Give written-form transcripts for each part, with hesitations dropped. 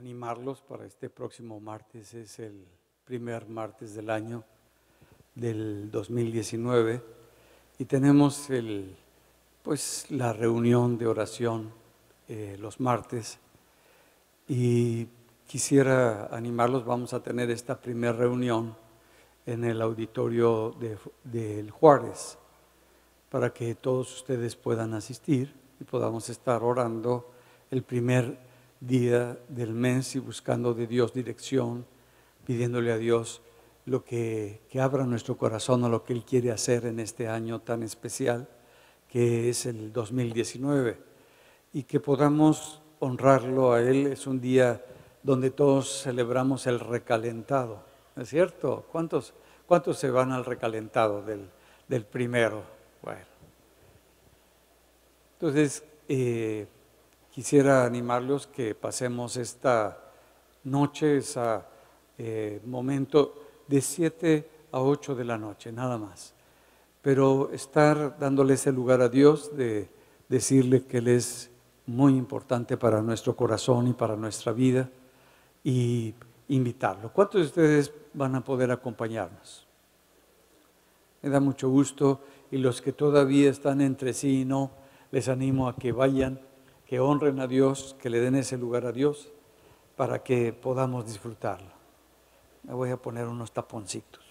animarlos para este próximo martes. Es el primer martes del año del 2019 y tenemos la reunión de oración los martes, y quisiera animarlos. Vamos a tener esta primera reunión en el auditorio del Juárez para que todos ustedes puedan asistir y podamos estar orando el primer día del mes y buscando de Dios dirección, pidiéndole a Dios lo que abra nuestro corazón a lo que Él quiere hacer en este año tan especial que es el 2019, y que podamos honrarlo a Él. Es un día donde todos celebramos el recalentado, ¿no es cierto? ¿Cuántos se van al recalentado del primero? Bueno, entonces quisiera animarlos que pasemos esta noche, ese momento de 7 a 8 de la noche, nada más. Pero estar dándole ese lugar a Dios, de decirle que Él es muy importante para nuestro corazón y para nuestra vida, y invitarlo. ¿Cuántos de ustedes van a poder acompañarnos? Me da mucho gusto, y los que todavía están entre sí y no, les animo a que vayan, que honren a Dios, que le den ese lugar a Dios para que podamos disfrutarlo. Me voy a poner unos taponcitos.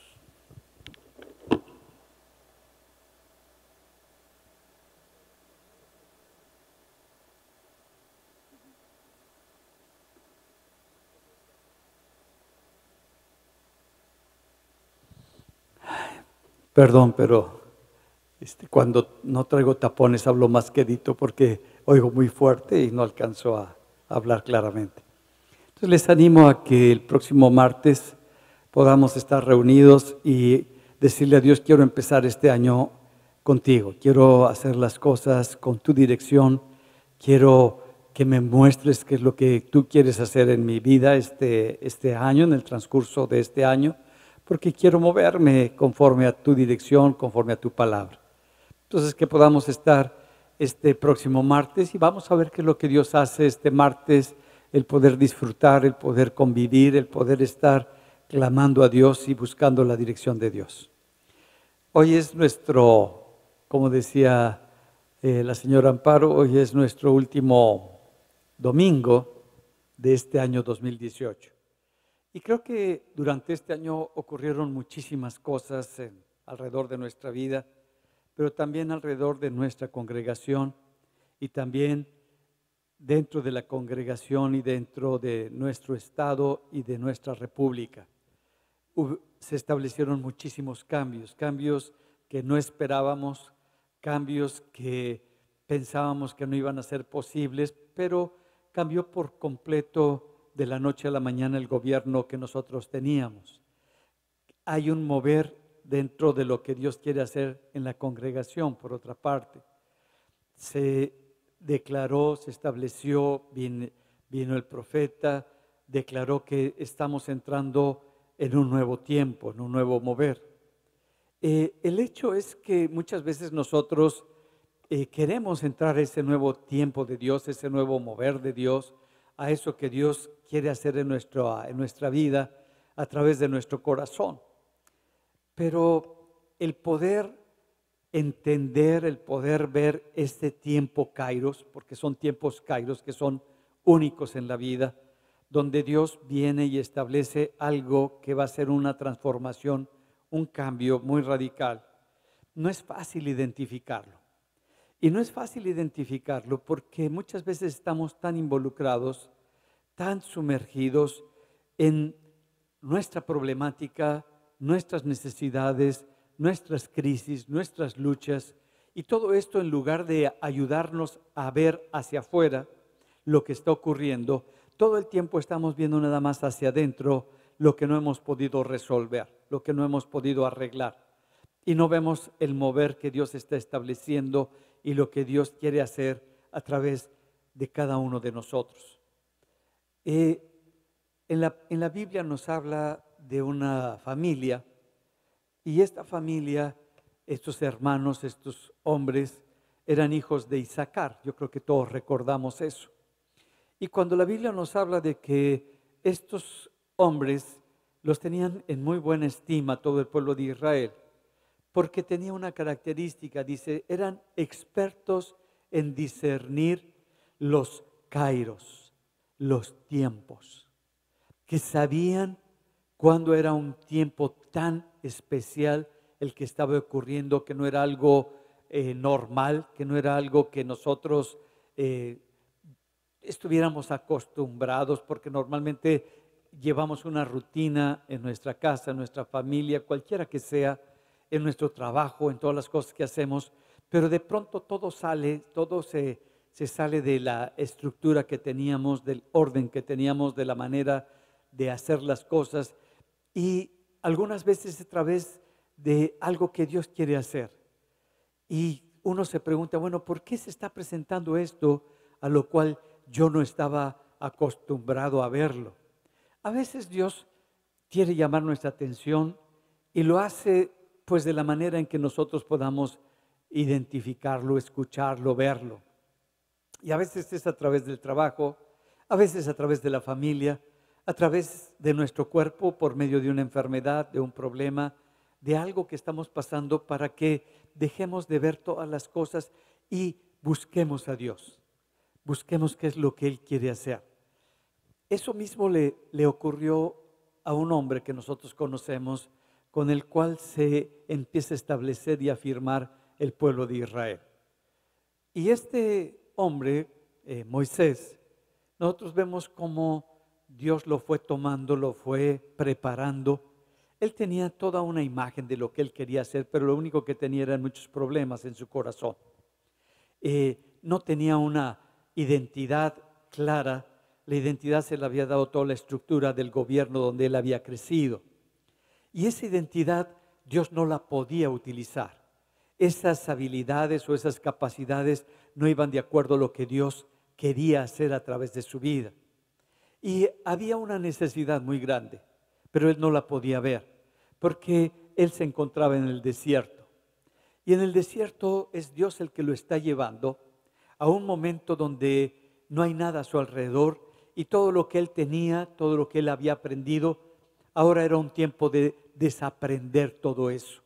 Perdón, pero cuando no traigo tapones hablo más quedito porque oigo muy fuerte y no alcanzo a hablar claramente. Entonces les animo a que el próximo martes podamos estar reunidos y decirle a Dios: quiero empezar este año contigo, quiero hacer las cosas con tu dirección, quiero que me muestres qué es lo que tú quieres hacer en mi vida este año, en el transcurso de este año, porque quiero moverme conforme a tu dirección, conforme a tu palabra. Entonces, que podamos estar este próximo martes y vamos a ver qué es lo que Dios hace este martes, el poder disfrutar, el poder convivir, el poder estar clamando a Dios y buscando la dirección de Dios. Hoy es como decía la señora Amparo, hoy es nuestro último domingo de este año 2018. Y creo que durante este año ocurrieron muchísimas cosas alrededor de nuestra vida, pero también alrededor de nuestra congregación, y también dentro de la congregación y dentro de nuestro estado y de nuestra república. Se establecieron muchísimos cambios que no esperábamos, cambios que pensábamos que no iban a ser posibles, pero cambió por completo de la noche a la mañana el gobierno que nosotros teníamos. Hay un mover dentro de lo que Dios quiere hacer en la congregación. Por otra parte, se declaró, se estableció, vino el profeta, declaró que estamos entrando en un nuevo tiempo, en un nuevo mover. El hecho es que muchas veces nosotros queremos entrar a ese nuevo tiempo de Dios, ese nuevo mover de Dios, a eso que Dios quiere hacer en nuestra vida a través de nuestro corazón. Pero el poder entender, el poder ver este tiempo Kairos, porque son tiempos Kairos que son únicos en la vida, donde Dios viene y establece algo que va a ser una transformación, un cambio muy radical. No es fácil identificarlo. Y no es fácil identificarlo porque muchas veces estamos tan involucrados, tan sumergidos en nuestra problemática, nuestras necesidades, nuestras crisis, nuestras luchas, y todo esto, en lugar de ayudarnos a ver hacia afuera lo que está ocurriendo, todo el tiempo estamos viendo nada más hacia adentro lo que no hemos podido resolver, lo que no hemos podido arreglar, y no vemos el mover que Dios está estableciendo y lo que Dios quiere hacer a través de cada uno de nosotros. En la Biblia nos habla de una familia, y esta familia, estos hermanos, estos hombres, eran hijos de Isaacar. Yo creo que todos recordamos eso. Y cuando la Biblia nos habla de que estos hombres los tenían en muy buena estima todo el pueblo de Israel, porque tenía una característica, dice, eran expertos en discernir los kairos, los tiempos, que sabían cuándo era un tiempo tan especial el que estaba ocurriendo, que no era algo normal, que no era algo que nosotros estuviéramos acostumbrados, porque normalmente llevamos una rutina en nuestra casa, en nuestra familia, cualquiera que sea, en nuestro trabajo, en todas las cosas que hacemos, pero de pronto todo sale, todo se sale de la estructura que teníamos, del orden que teníamos, de la manera de hacer las cosas, y algunas veces a través de algo que Dios quiere hacer. Y uno se pregunta, bueno, ¿por qué se está presentando esto a lo cual yo no estaba acostumbrado a verlo? A veces Dios quiere llamar nuestra atención y lo hace pues de la manera en que nosotros podamos identificarlo, escucharlo, verlo. Y a veces es a través del trabajo, a veces a través de la familia, a través de nuestro cuerpo por medio de una enfermedad, de un problema, de algo que estamos pasando, para que dejemos de ver todas las cosas y busquemos a Dios. Busquemos qué es lo que Él quiere hacer. Eso mismo le ocurrió a un hombre que nosotros conocemos, con el cual se empieza a establecer y afirmar el pueblo de Israel. Y este hombre, Moisés, nosotros vemos cómo Dios lo fue tomando, lo fue preparando. Él tenía toda una imagen de lo que él quería hacer, pero lo único que tenía eran muchos problemas en su corazón. No tenía una identidad clara. La identidad se le había dado toda la estructura del gobierno donde él había crecido. Y esa identidad Dios no la podía utilizar. Esas habilidades o esas capacidades no iban de acuerdo a lo que Dios quería hacer a través de su vida. Y había una necesidad muy grande, pero él no la podía ver, porque él se encontraba en el desierto. Y en el desierto es Dios el que lo está llevando a un momento donde no hay nada a su alrededor, y todo lo que él tenía, todo lo que él había aprendido, ahora era un tiempo de desaprender todo eso,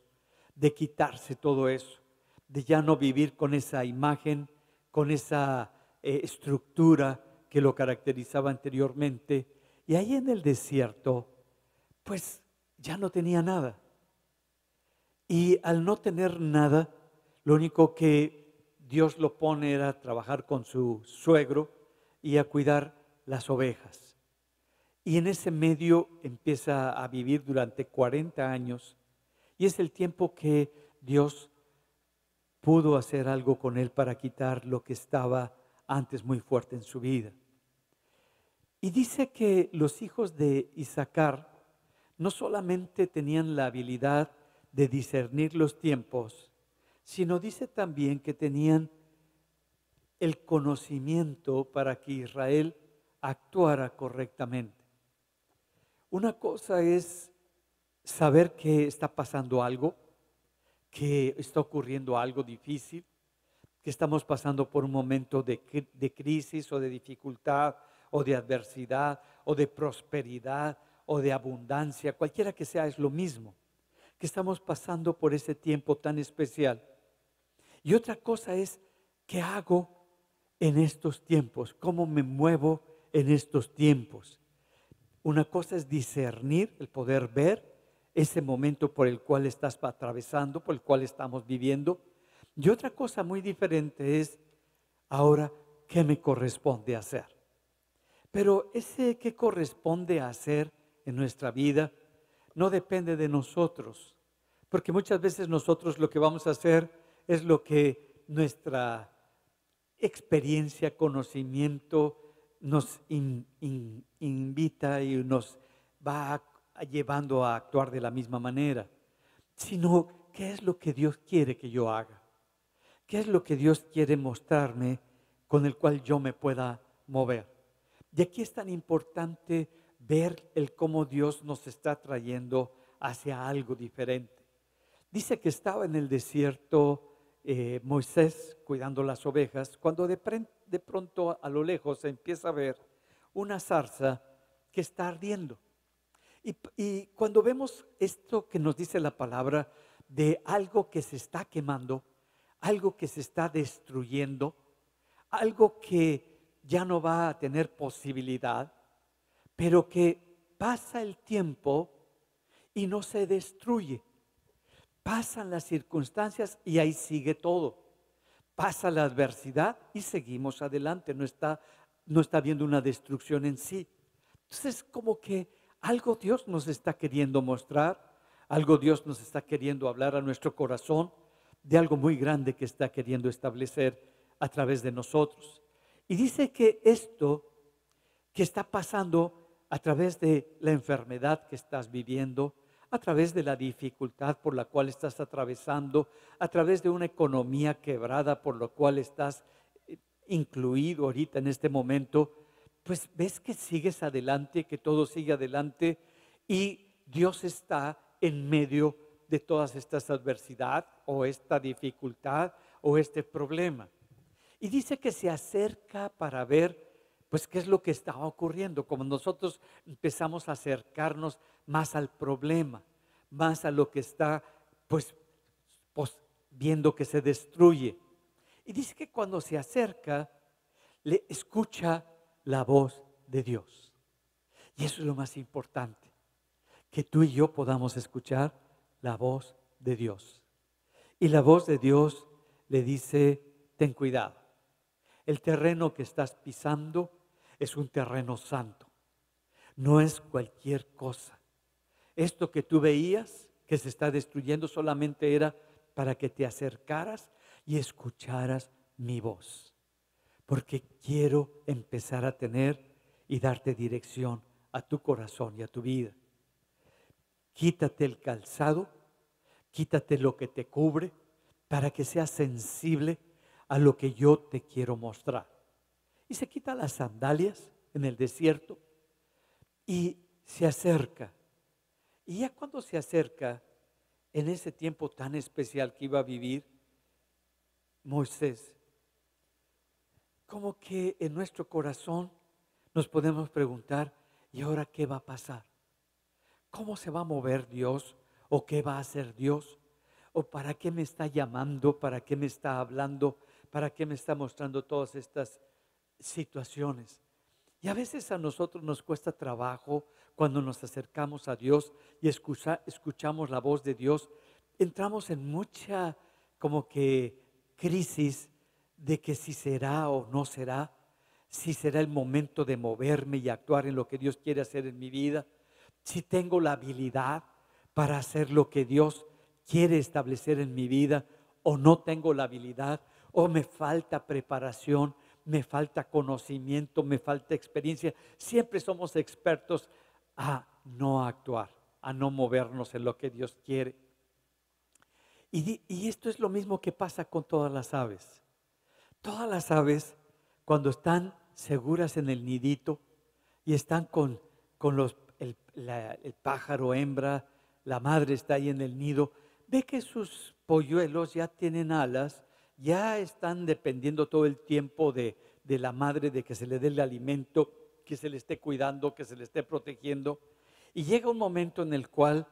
de quitarse todo eso, de ya no vivir con esa imagen, con esa estructura que lo caracterizaba anteriormente. Y ahí en el desierto, pues ya no tenía nada. Y al no tener nada, lo único que Dios lo pone era a trabajar con su suegro y a cuidar las ovejas. Y en ese medio empieza a vivir durante 40 años. Y es el tiempo que Dios pudo hacer algo con él para quitar lo que estaba antes muy fuerte en su vida. Y dice que los hijos de Isaacar no solamente tenían la habilidad de discernir los tiempos, sino dice también que tenían el conocimiento para que Israel actuara correctamente. Una cosa es saber que está pasando algo, que está ocurriendo algo difícil, que estamos pasando por un momento de crisis o de dificultad o de adversidad o de prosperidad o de abundancia, cualquiera que sea, es lo mismo, que estamos pasando por ese tiempo tan especial. Y otra cosa es, ¿qué hago en estos tiempos? ¿Cómo me muevo en estos tiempos? Una cosa es discernir, el poder ver ese momento por el cual estás atravesando, por el cual estamos viviendo. Y otra cosa muy diferente es, ahora, ¿qué me corresponde hacer? Pero ese qué corresponde hacer en nuestra vida no depende de nosotros, porque muchas veces nosotros lo que vamos a hacer es lo que nuestra experiencia, conocimiento nos invita y nos va llevando a actuar de la misma manera, sino qué es lo que Dios quiere que yo haga, qué es lo que Dios quiere mostrarme con el cual yo me pueda mover. Y aquí es tan importante ver el cómo Dios nos está trayendo hacia algo diferente. Dice que estaba en el desierto Moisés cuidando las ovejas, cuando de pronto a lo lejos se empieza a ver una zarza que está ardiendo. Y cuando vemos esto que nos dice la palabra de algo que se está quemando, algo que se está destruyendo, algo que ya no va a tener posibilidad, pero que pasa el tiempo y no se destruye. Pasan las circunstancias y ahí sigue todo. Pasa la adversidad y seguimos adelante. No está habiendo una destrucción en sí. Entonces, como que algo Dios nos está queriendo mostrar, algo Dios nos está queriendo hablar a nuestro corazón, de algo muy grande que está queriendo establecer a través de nosotros. Y dice que esto que está pasando a través de la enfermedad que estás viviendo, a través de la dificultad por la cual estás atravesando, a través de una economía quebrada por la cual estás incluido ahorita en este momento, pues ves que sigues adelante, que todo sigue adelante y Dios está en medio de todas estas adversidades o esta dificultad o este problema. Y dice que se acerca para ver pues qué es lo que está ocurriendo, como nosotros empezamos a acercarnos más al problema, más a lo que está pues viendo que se destruye. Y dice que cuando se acerca, le escucha la voz de Dios. Y eso es lo más importante, que tú y yo podamos escuchar la voz de Dios. Y la voz de Dios le dice, ten cuidado. El terreno que estás pisando es un terreno santo. No es cualquier cosa. Esto que tú veías que se está destruyendo solamente era para que te acercaras y escucharas mi voz. Porque quiero empezar a tener y darte dirección a tu corazón y a tu vida. Quítate el calzado, quítate lo que te cubre para que seas sensible a lo que yo te quiero mostrar. Y se quita las sandalias en el desierto y se acerca. Y ya cuando se acerca, en ese tiempo tan especial que iba a vivir Moisés, como que en nuestro corazón nos podemos preguntar, ¿y ahora qué va a pasar? ¿Cómo se va a mover Dios? ¿O qué va a hacer Dios? ¿O para qué me está llamando? ¿Para qué me está hablando? ¿Para qué me está mostrando todas estas situaciones? Y a veces a nosotros nos cuesta trabajo cuando nos acercamos a Dios y escuchamos la voz de Dios. Entramos en mucha como que crisis de que si será o no será, si será el momento de moverme y actuar en lo que Dios quiere hacer en mi vida, si tengo la habilidad para hacer lo que Dios quiere establecer en mi vida o no tengo la habilidad o me falta preparación, me falta conocimiento, me falta experiencia. Siempre somos expertos a no actuar, a no movernos en lo que Dios quiere. Y esto es lo mismo que pasa con todas las aves. Todas las aves, cuando están seguras en el nidito y están con el pájaro hembra, la madre está ahí en el nido, ve que sus polluelos ya tienen alas, ya están dependiendo todo el tiempo de la madre, de que se le dé el alimento, que se le esté cuidando, que se le esté protegiendo. Y llega un momento en el cual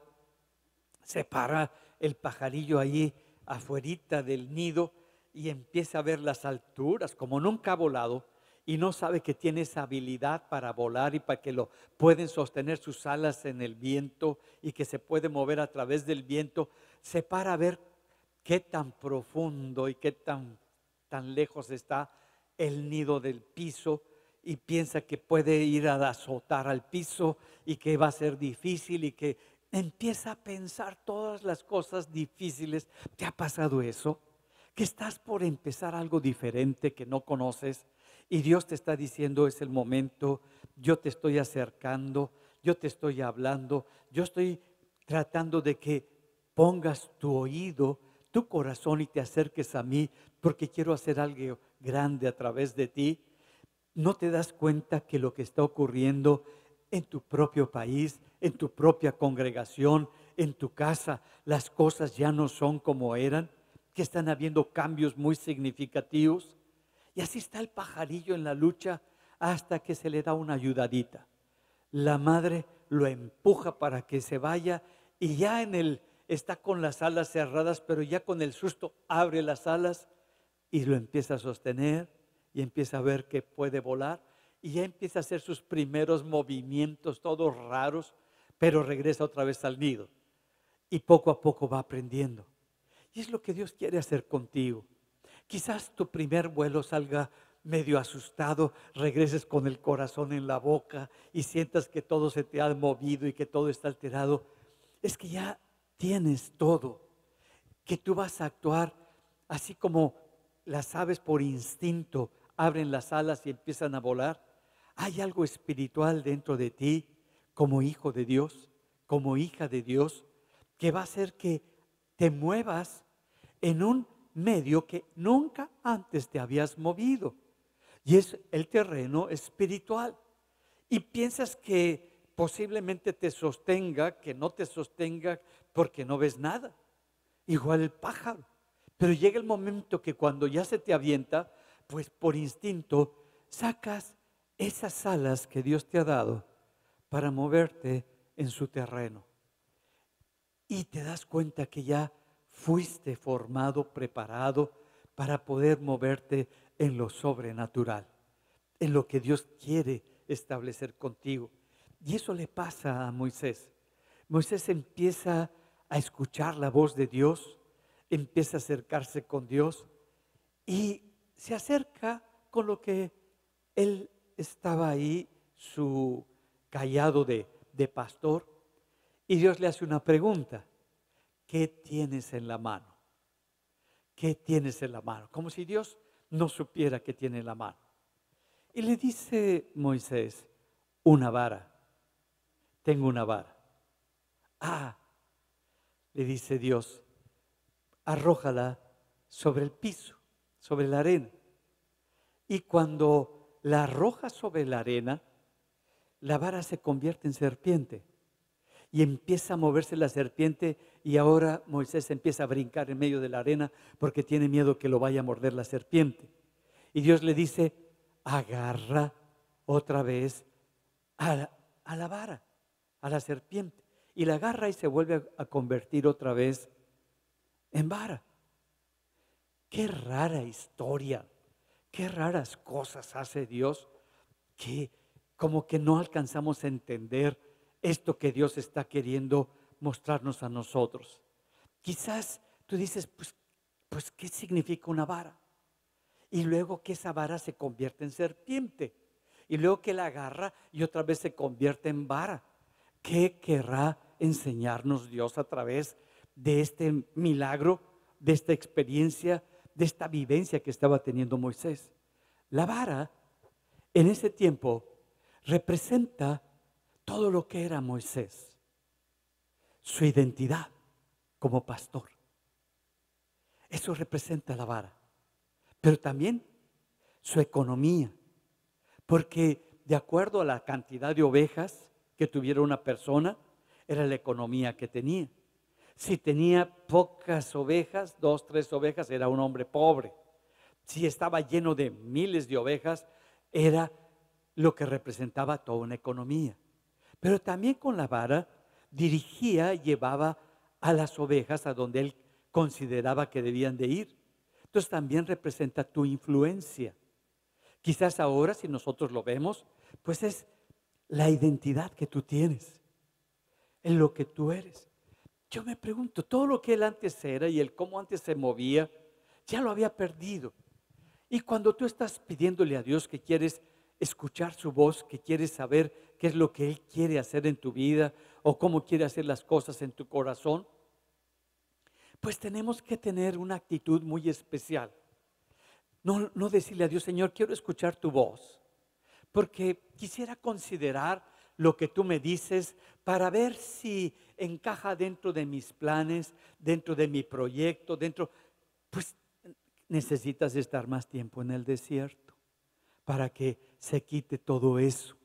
se para el pajarillo ahí afuerita del nido y empieza a ver las alturas, como nunca ha volado, y no sabe que tiene esa habilidad para volar y para que lo pueden sostener sus alas en el viento y que se puede mover a través del viento. Se para a ver qué tan profundo y qué tan lejos está el nido del piso y piensa que puede ir a azotar al piso y que va a ser difícil y que empieza a pensar todas las cosas difíciles. ¿Te ha pasado eso? Que estás por empezar algo diferente que no conoces y Dios te está diciendo es el momento, yo te estoy acercando, yo te estoy hablando, yo estoy tratando de que pongas tu oído, tu corazón y te acerques a mí porque quiero hacer algo grande a través de ti. ¿No te das cuenta que lo que está ocurriendo en tu propio país, en tu propia congregación, en tu casa, las cosas ya no son como eran? Que están habiendo cambios muy significativos. Y así está el pajarillo en la lucha, hasta que se le da una ayudadita. La madre lo empuja para que se vaya y ya está con las alas cerradas, pero ya con el susto abre las alas y lo empieza a sostener y empieza a ver que puede volar y ya empieza a hacer sus primeros movimientos, todos raros, pero regresa otra vez al nido y poco a poco va aprendiendo. Y es lo que Dios quiere hacer contigo. Quizás tu primer vuelo salga medio asustado, regreses con el corazón en la boca y sientas que todo se te ha movido y que todo está alterado. Es que ya tienes todo, que tú vas a actuar así como las aves por instinto abren las alas y empiezan a volar. Hay algo espiritual dentro de ti como hijo de Dios, como hija de Dios, que va a hacer que te muevas en un medio que nunca antes te habías movido. Y es el terreno espiritual. Y piensas que posiblemente te sostenga, que no te sostenga porque no ves nada. Igual el pájaro. Pero llega el momento que cuando ya se te avienta, pues por instinto sacas esas alas que Dios te ha dado para moverte en su terreno. Y te das cuenta que ya fuiste formado, preparado para poder moverte en lo sobrenatural, en lo que Dios quiere establecer contigo. Y eso le pasa a Moisés. Moisés empieza a escuchar la voz de Dios, empieza a acercarse con Dios y se acerca con lo que él estaba ahí, su cayado de pastor, y Dios le hace una pregunta: ¿qué tienes en la mano? ¿Qué tienes en la mano? Como si Dios no supiera qué tiene en la mano. Y le dice Moisés: una vara, tengo una vara. Ah, le dice Dios, arrójala sobre el piso, sobre la arena. Y cuando la arrojas sobre la arena, la vara se convierte en serpiente. Y empieza a moverse la serpiente y ahora Moisés empieza a brincar en medio de la arena porque tiene miedo que lo vaya a morder la serpiente. Y Dios le dice: agarra otra vez a la vara, a la serpiente. Y la agarra y se vuelve a convertir otra vez en vara. Qué rara historia, qué raras cosas hace Dios que como que no alcanzamos a entender esto que Dios está queriendo mostrarnos a nosotros. Quizás tú dices, pues ¿qué significa una vara? Y luego que esa vara se convierte en serpiente. Y luego que la agarra y otra vez se convierte en vara. ¿Qué querrá enseñarnos Dios a través de este milagro, de esta experiencia, de esta vivencia que estaba teniendo Moisés? La vara en ese tiempo representa todo lo que era Moisés, su identidad como pastor. Eso representa la vara, pero también su economía, porque de acuerdo a la cantidad de ovejas que tuviera una persona, era la economía que tenía. Si tenía pocas ovejas, 2, 3 ovejas, era un hombre pobre. Si estaba lleno de miles de ovejas, era lo que representaba toda una economía. Pero también con la vara dirigía, llevaba a las ovejas a donde él consideraba que debían de ir. Entonces también representa tu influencia. Quizás ahora, si nosotros lo vemos, pues es la identidad que tú tienes, en lo que tú eres. Yo me pregunto, todo lo que él antes era y el cómo antes se movía, ya lo había perdido. Y cuando tú estás pidiéndole a Dios que quieres escuchar su voz, que quieres saber qué es lo que Él quiere hacer en tu vida o cómo quiere hacer las cosas en tu corazón, pues tenemos que tener una actitud muy especial. No decirle a Dios: Señor, quiero escuchar tu voz, porque quisiera considerar lo que tú me dices para ver si encaja dentro de mis planes, dentro de mi proyecto, pues necesitas estar más tiempo en el desierto para que se quite todo eso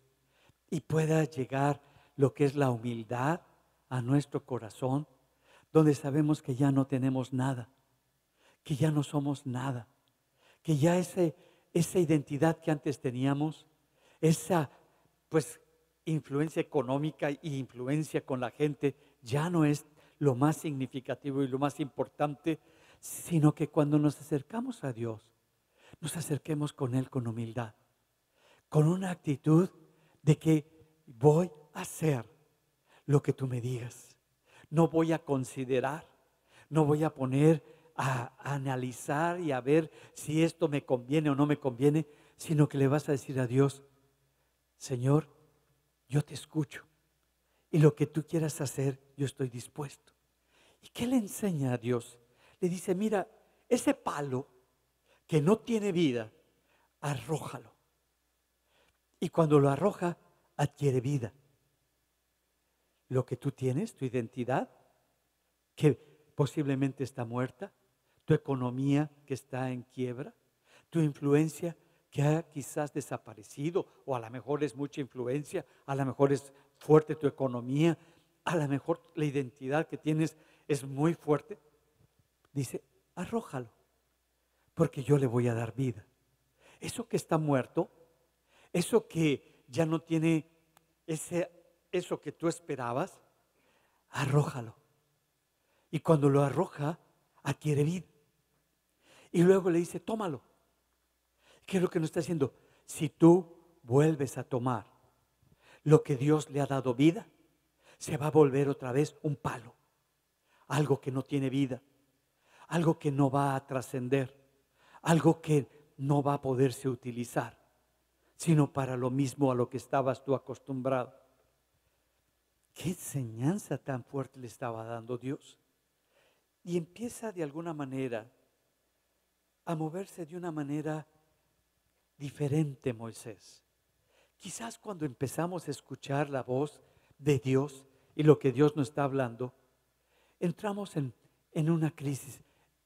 y pueda llegar lo que es la humildad a nuestro corazón, donde sabemos que ya no tenemos nada, que ya no somos nada, que ya esa identidad que antes teníamos esa pues influencia económica y influencia con la gente ya no es lo más significativo y lo más importante, sino que cuando nos acercamos a Dios, nos acerquemos con Él con humildad, con una actitud de que voy a hacer lo que tú me digas. No voy a considerar, no voy a poner a analizar y a ver si esto me conviene o no me conviene, sino que le vas a decir a Dios, Señor, yo te escucho y lo que tú quieras hacer, yo estoy dispuesto. ¿Y qué le enseña a Dios? Le dice, mira, ese palo que no tiene vida, arrójalo. Y cuando lo arroja, adquiere vida. Lo que tú tienes, tu identidad, que posiblemente está muerta, tu economía que está en quiebra, tu influencia que ha quizás desaparecido, o a lo mejor es mucha influencia, a lo mejor es fuerte tu economía, a lo mejor la identidad que tienes es muy fuerte. Dice, arrójalo, porque yo le voy a dar vida. Eso que está muerto, eso que ya no tiene eso que tú esperabas, arrójalo. Y cuando lo arroja, adquiere vida. Y luego le dice, tómalo. ¿Qué es lo que nos está diciendo? Si tú vuelves a tomar lo que Dios le ha dado vida, se va a volver otra vez un palo. Algo que no tiene vida. Algo que no va a trascender. Algo que no va a poderse utilizar, sino para lo mismo a lo que estabas tú acostumbrado. ¿Qué enseñanza tan fuerte le estaba dando Dios? Y empieza de alguna manera a moverse de una manera diferente Moisés. Quizás cuando empezamos a escuchar la voz de Dios y lo que Dios nos está hablando, entramos en una crisis.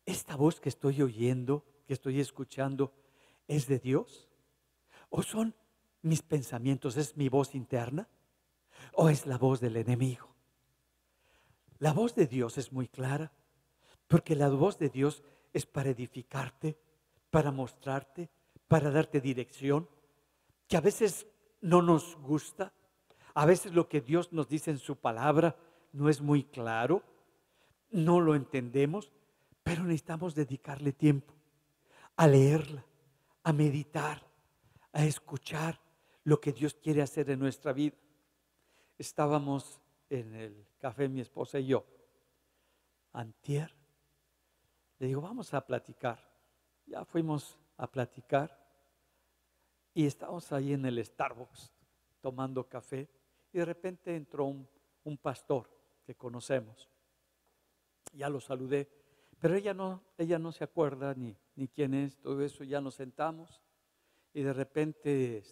¿Esta voz que estoy oyendo, que estoy escuchando, es de Dios? ¿O son mis pensamientos? ¿Es mi voz interna? ¿O es la voz del enemigo? La voz de Dios es muy clara, porque la voz de Dios es para edificarte, para mostrarte, para darte dirección, que a veces no nos gusta, a veces lo que Dios nos dice en su palabra no es muy claro, no lo entendemos, pero necesitamos dedicarle tiempo a leerla, a meditar, a escuchar lo que Dios quiere hacer en nuestra vida. Estábamos en el café mi esposa y yo, antier, le digo, vamos a platicar. Ya fuimos a platicar y estábamos ahí en el Starbucks tomando café y de repente entró un pastor que conocemos. Ya lo saludé, pero ella no se acuerda ni quién es, todo eso. Ya nos sentamos y de repente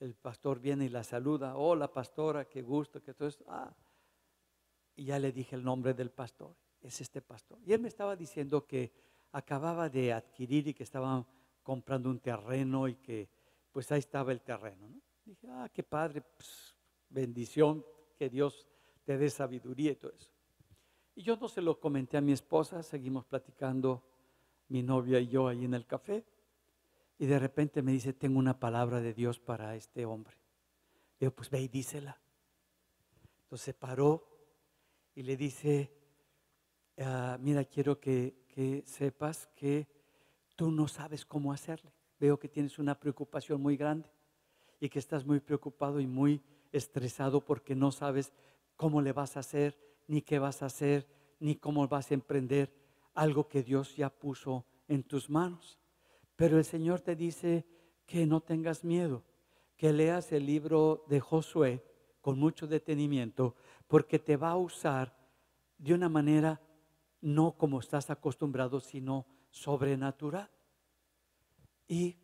el pastor viene y la saluda. Hola pastora, qué gusto, que todo esto. Y ya le dije el nombre del pastor, es este pastor. Y él me estaba diciendo que acababa de adquirir y que estaban comprando un terreno y que pues ahí estaba el terreno, ¿no? Dije, qué padre, pues, bendición, que Dios te dé sabiduría y todo eso. Y yo no se lo comenté a mi esposa, seguimos platicando mi novia y yo ahí en el café. Y de repente me dice, tengo una palabra de Dios para este hombre. Le digo, pues ve y dísela. Entonces se paró y le dice, mira, quiero que sepas que tú no sabes cómo hacerle. Veo que tienes una preocupación muy grande y que estás muy preocupado y muy estresado porque no sabes cómo le vas a hacer, ni qué vas a hacer, ni cómo vas a emprender algo que Dios ya puso en tus manos. Pero el Señor te dice que no tengas miedo, que leas el libro de Josué con mucho detenimiento, porque te va a usar de una manera no como estás acostumbrado, sino sobrenatural. Y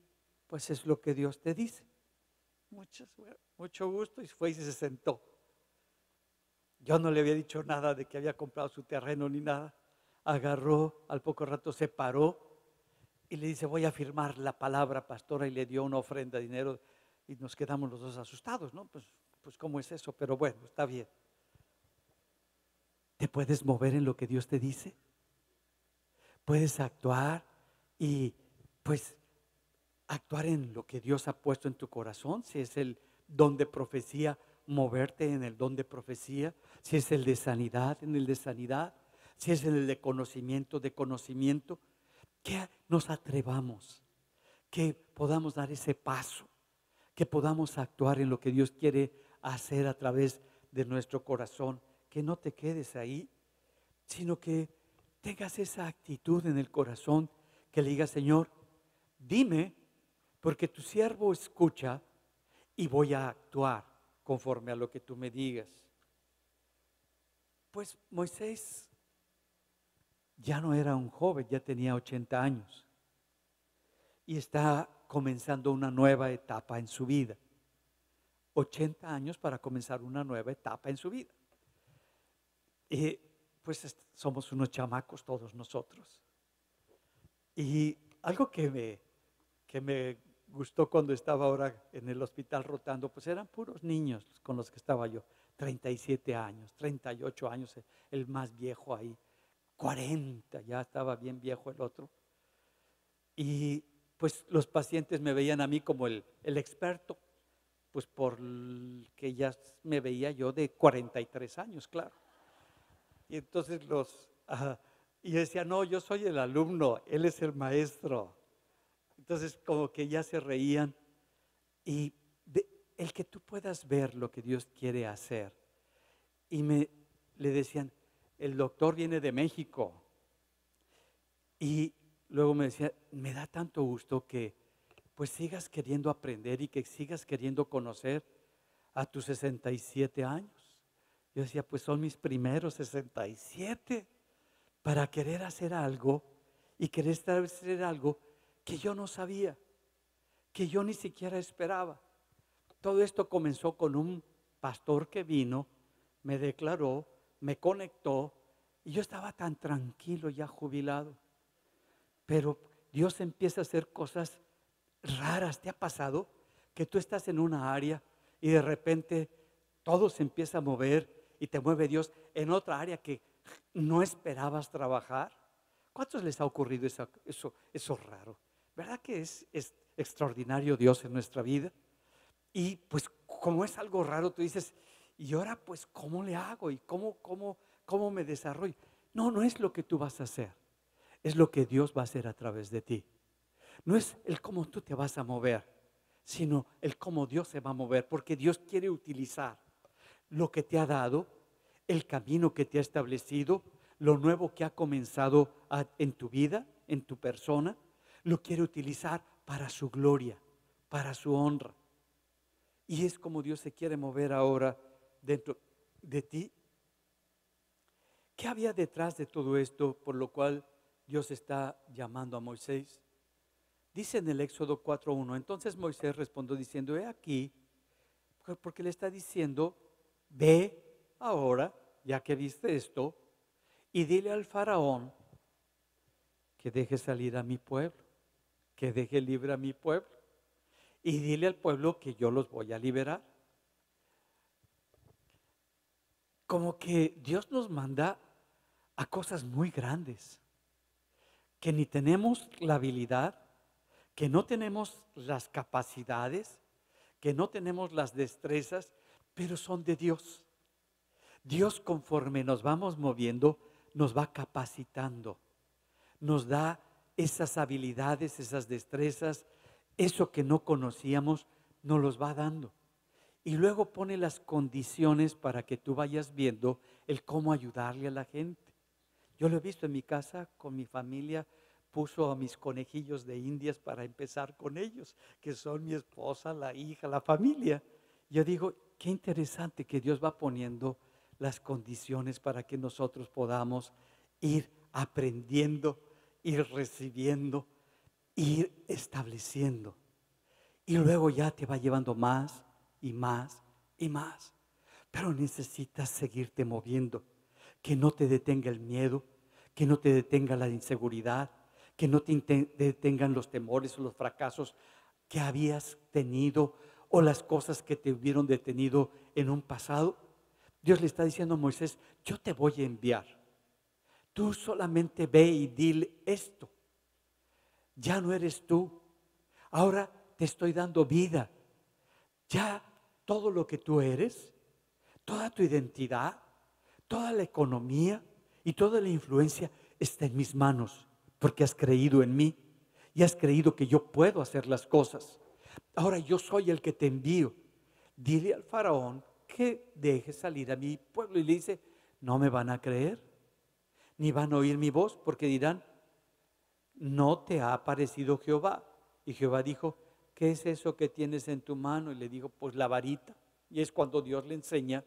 pues es lo que Dios te dice. Mucho gusto, y fue y se sentó. Yo no le había dicho nada de que había comprado su terreno ni nada. Agarró, al poco rato se paró y le dice, voy a firmar la palabra, pastora, y le dio una ofrenda de dinero y nos quedamos los dos asustados, ¿no? Pues ¿cómo es eso? Pero bueno, está bien. ¿Te puedes mover en lo que Dios te dice? Puedes actuar y pues actuar en lo que Dios ha puesto en tu corazón, si es el don de profecía, moverte en el don de profecía, si es el de sanidad, en el de sanidad, si es el de conocimiento, que nos atrevamos, que podamos dar ese paso, que podamos actuar en lo que Dios quiere hacer a través de nuestro corazón, que no te quedes ahí, sino que tengas esa actitud en el corazón, que le digas, Señor, dime, porque tu siervo escucha y voy a actuar conforme a lo que tú me digas. Pues Moisés ya no era un joven, ya tenía 80 años y está comenzando una nueva etapa en su vida. 80 años para comenzar una nueva etapa en su vida. Y pues somos unos chamacos todos nosotros. Y algo que me gustó cuando estaba ahora en el hospital rotando, pues eran puros niños con los que estaba yo. 37 años, 38 años, el más viejo ahí. 40, ya estaba bien viejo el otro. Y pues los pacientes me veían a mí como el experto, pues porque ya me veía yo de 43 años, claro. Y entonces y yo decía, no, yo soy el alumno, él es el maestro. Entonces como que ya se reían. Y el que tú puedas ver lo que Dios quiere hacer. Y le decían, el doctor viene de México. Y luego me decía, me da tanto gusto que pues sigas queriendo aprender y que sigas queriendo conocer a tus 67 años. Yo decía, pues son mis primeros 67 para querer hacer algo y querer hacer algo que yo no sabía, que yo ni siquiera esperaba. Todo esto comenzó con un pastor que vino, me declaró, me conectó y yo estaba tan tranquilo, ya jubilado. Pero Dios empieza a hacer cosas raras. ¿Te ha pasado que tú estás en una área y de repente todo se empieza a mover y te mueve Dios en otra área que no esperabas trabajar? ¿Cuántos les ha ocurrido eso raro? ¿Verdad que es extraordinario Dios en nuestra vida? Y pues como es algo raro, tú dices, y ahora pues ¿cómo le hago? ¿Y cómo me desarrollo? No, no es lo que tú vas a hacer, es lo que Dios va a hacer a través de ti. No es el cómo tú te vas a mover, sino el cómo Dios se va a mover, porque Dios quiere utilizar lo que te ha dado, el camino que te ha establecido, lo nuevo que ha comenzado en tu vida, en tu persona, lo quiere utilizar para su gloria, para su honra. Y es como Dios se quiere mover ahora dentro de ti. ¿Qué había detrás de todo esto por lo cual Dios está llamando a Moisés? Dice en el Éxodo 4:1, entonces Moisés respondió diciendo, he aquí, porque le está diciendo, ve ahora, ya que viste esto, y dile al faraón que deje salir a mi pueblo, que deje libre a mi pueblo, y dile al pueblo que yo los voy a liberar. Como que Dios nos manda a cosas muy grandes, que ni tenemos la habilidad, que no tenemos las capacidades, que no tenemos las destrezas, pero son de Dios. Dios, conforme nos vamos moviendo, nos va capacitando, nos da esas habilidades, esas destrezas, eso que no conocíamos, nos los va dando. Y luego pone las condiciones para que tú vayas viendo el cómo ayudarle a la gente. Yo lo he visto en mi casa, con mi familia, puso a mis conejillos de indias para empezar con ellos, que son mi esposa, la hija, la familia. Yo digo, qué interesante que Dios va poniendo las condiciones para que nosotros podamos ir aprendiendo, ir recibiendo, ir estableciendo. Y luego ya te va llevando más y más y más. Pero necesitas seguirte moviendo, que no te detenga el miedo, que no te detenga la inseguridad, que no te detengan los temores o los fracasos que habías tenido o las cosas que te hubieron detenido en un pasado. Dios le está diciendo a Moisés, yo te voy a enviar. Tú solamente ve y dile esto. Ya no eres tú. Ahora te estoy dando vida. Ya todo lo que tú eres, toda tu identidad, toda la economía y toda la influencia está en mis manos, porque has creído en mí y has creído que yo puedo hacer las cosas. Ahora yo soy el que te envío. Dile al faraón que deje salir a mi pueblo. Y le dice, no me van a creer, ni van a oír mi voz, porque dirán, no te ha aparecido Jehová. Y Jehová dijo, ¿qué es eso que tienes en tu mano? Y le dijo, pues la varita. Y es cuando Dios le enseña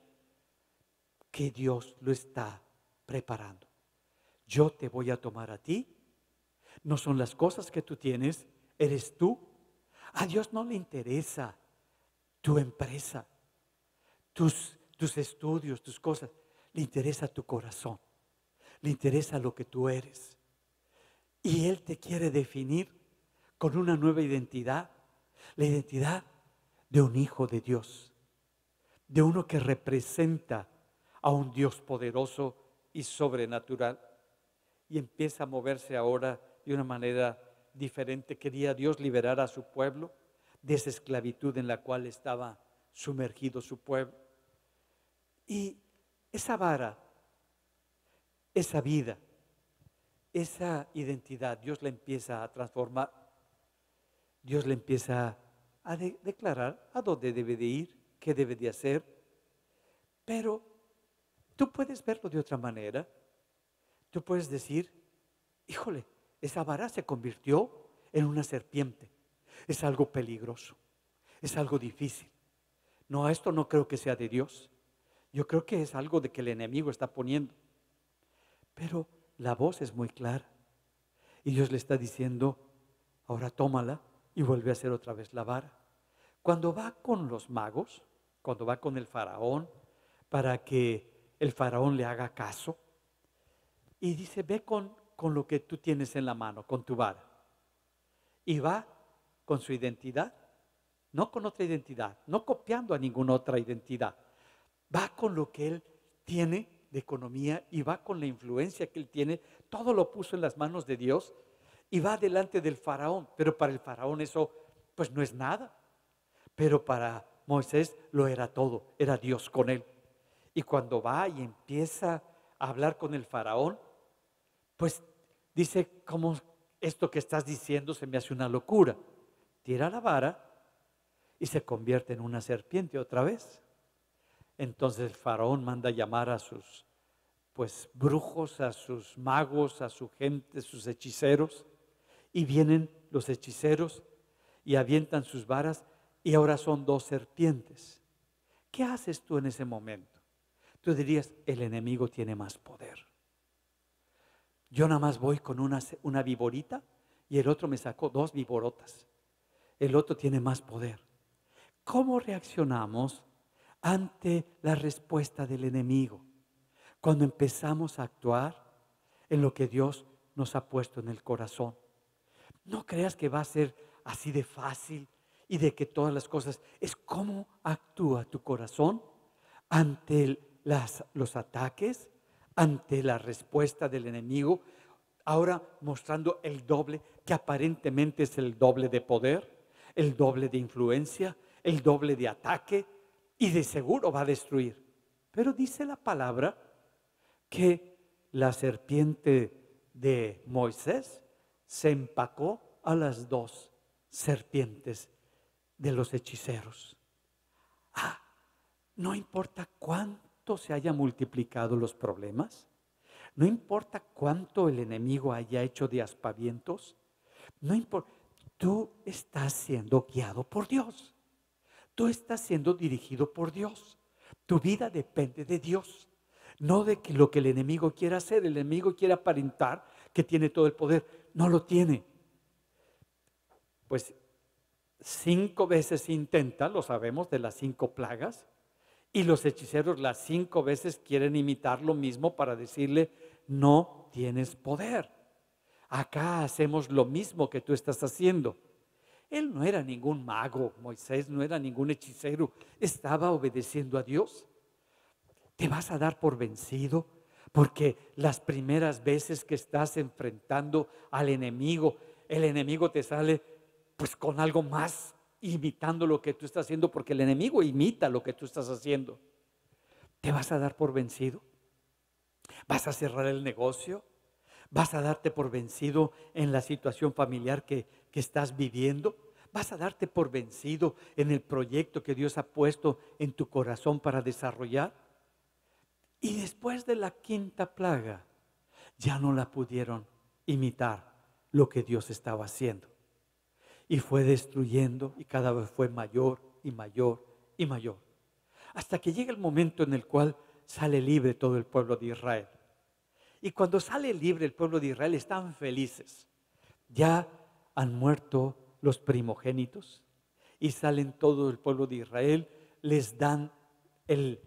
que Dios lo está preparando. Yo te voy a tomar a ti. No son las cosas que tú tienes, eres tú. A Dios no le interesa tu empresa, tus estudios, tus cosas. Le interesa tu corazón. Le interesa lo que tú eres. Y Él te quiere definir con una nueva identidad. La identidad de un hijo de Dios. De uno que representa a un Dios poderoso y sobrenatural. Y empieza a moverse ahora de una manera diferente. Quería Dios liberar a su pueblo de esa esclavitud en la cual estaba sumergido su pueblo. Y esa vara, esa vida, esa identidad, Dios la empieza a transformar. Dios le empieza a declarar a dónde debe de ir, qué debe de hacer. Pero tú puedes verlo de otra manera. Tú puedes decir, híjole, esa vara se convirtió en una serpiente. Es algo peligroso, es algo difícil. No, esto no creo que sea de Dios. Yo creo que es algo de que el enemigo está poniendo. Pero la voz es muy clara. Y Dios le está diciendo, ahora tómala y vuelve a hacer otra vez la vara. Cuando va con los magos, cuando va con el faraón, para que el faraón le haga caso, y dice, ve con lo que tú tienes en la mano, con tu vara. Y va con su identidad, no con otra identidad, no copiando a ninguna otra identidad. Va con lo que él tiene de economía y va con la influencia que él tiene. Todo lo puso en las manos de Dios y va delante del faraón. Pero para el faraón eso pues no es nada. Pero para Moisés lo era todo, era Dios con él. Y cuando va y empieza a hablar con el faraón, pues dice, como esto que estás diciendo se me hace una locura. Tira la vara y se convierte en una serpiente otra vez. Entonces el faraón manda llamar a sus pues brujos, a sus magos, a su gente, sus hechiceros, y vienen los hechiceros y avientan sus varas y ahora son dos serpientes. ¿Qué haces tú en ese momento? Tú dirías, el enemigo tiene más poder. Yo nada más voy con una viborita y el otro me sacó dos viborotas. El otro tiene más poder. ¿Cómo reaccionamos ante la respuesta del enemigo? Cuando empezamos a actuar en lo que Dios nos ha puesto en el corazón. No creas que va a ser así de fácil y de que todas las cosas, es cómo actúa tu corazón ante los ataques, ante la respuesta del enemigo, ahora mostrando el doble, que aparentemente es el doble de poder, el doble de influencia, el doble de ataque, y de seguro va a destruir. Pero dice la palabra que la serpiente de Moisés se empacó a las dos serpientes de los hechiceros. No importa cuánto se haya multiplicado los problemas, no importa cuánto el enemigo haya hecho de aspavientos, no importa, tú estás siendo guiado por Dios, tú estás siendo dirigido por Dios, tu vida depende de Dios, no de que lo que el enemigo quiera hacer. El enemigo quiere aparentar que tiene todo el poder, no lo tiene. Pues 5 veces intenta, lo sabemos, de las 5 plagas, y los hechiceros las 5 veces quieren imitar lo mismo para decirle, no tienes poder. Acá hacemos lo mismo que tú estás haciendo. Él no era ningún mago, Moisés no era ningún hechicero, estaba obedeciendo a Dios. ¿Te vas a dar por vencido? Porque las primeras veces que estás enfrentando al enemigo, el enemigo te sale pues con algo más, imitando lo que tú estás haciendo, porque el enemigo imita lo que tú estás haciendo. ¿Te vas a dar por vencido? ¿Vas a cerrar el negocio? ¿Vas a darte por vencido en la situación familiar que estás viviendo? ¿Vas a darte por vencido en el proyecto que Dios ha puesto en tu corazón para desarrollar? Y después de la quinta plaga, ya no la pudieron imitar lo que Dios estaba haciendo. Y fue destruyendo y cada vez fue mayor y mayor y mayor. Hasta que llega el momento en el cual sale libre todo el pueblo de Israel. Y cuando sale libre el pueblo de Israel están felices. Ya han muerto los primogénitos y salen todo el pueblo de Israel, les dan el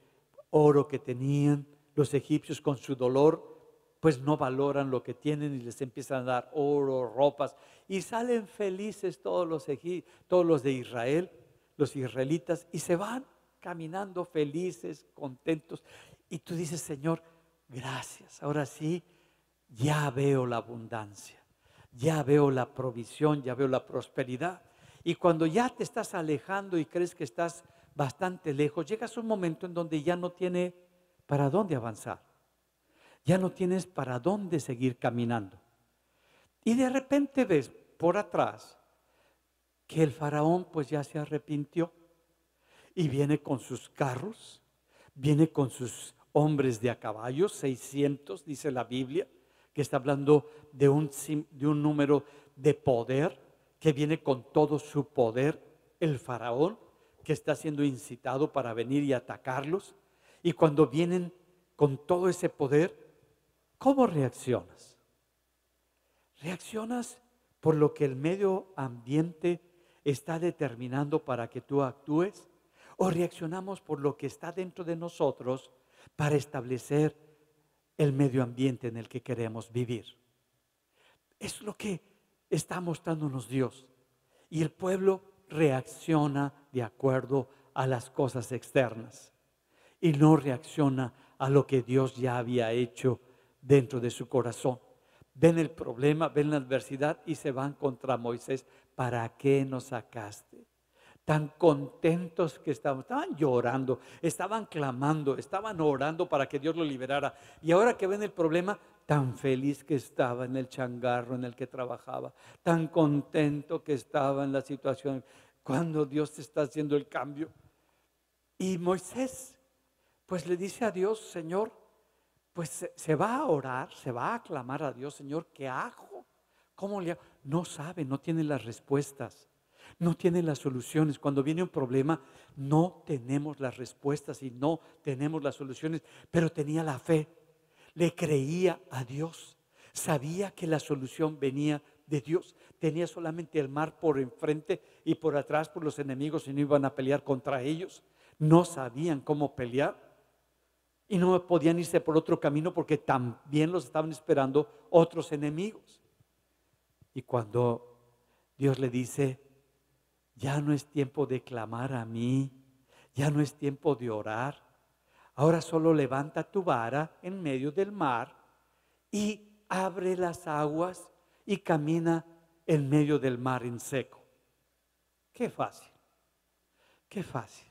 oro que tenían, los egipcios con su dolor, pues no valoran lo que tienen y les empiezan a dar oro, ropas, y salen felices todos los de Israel, los israelitas, y se van caminando felices, contentos. Y tú dices, Señor, gracias, ahora sí, ya veo la abundancia, ya veo la provisión, ya veo la prosperidad. Y cuando ya te estás alejando y crees que estás bastante lejos, llegas a un momento en donde ya no tiene para dónde avanzar. Ya no tienes para dónde seguir caminando. Y de repente ves por atrás que el faraón pues ya se arrepintió y viene con sus carros, viene con sus hombres de a caballo, 600 dice la Biblia, que está hablando de un número de poder, que viene con todo su poder, el faraón, que está siendo incitado para venir y atacarlos. Y cuando vienen con todo ese poder, ¿cómo reaccionas? ¿Reaccionas por lo que el medio ambiente está determinando para que tú actúes? ¿O reaccionamos por lo que está dentro de nosotros para establecer el medio ambiente en el que queremos vivir? Es lo que está mostrándonos Dios. Y el pueblo reacciona de acuerdo a las cosas externas y no reacciona a lo que Dios ya había hecho dentro de su corazón. Ven el problema, ven la adversidad y se van contra Moisés. ¿Para qué nos sacaste? Tan contentos que estaban llorando, estaban clamando, estaban orando para que Dios lo liberara. Y ahora que ven el problema, tan feliz que estaba en el changarro en el que trabajaba, tan contento que estaba en la situación cuando Dios está haciendo el cambio. Y Moisés pues le dice a Dios, Señor, pues se va a orar, se va a clamar a Dios, Señor, ¿qué hago? ¿Cómo le hago? No sabe, no tiene las respuestas, no tiene las soluciones. Cuando viene un problema, no tenemos las respuestas y no tenemos las soluciones, pero tenía la fe, le creía a Dios, sabía que la solución venía de Dios. Tenía solamente el mar por enfrente y por atrás por los enemigos y no iban a pelear contra ellos. No sabían cómo pelear. Y no podían irse por otro camino porque también los estaban esperando otros enemigos. Y cuando Dios le dice, ya no es tiempo de clamar a mí, ya no es tiempo de orar, ahora solo levanta tu vara en medio del mar y abre las aguas y camina en medio del mar en seco. Qué fácil, qué fácil.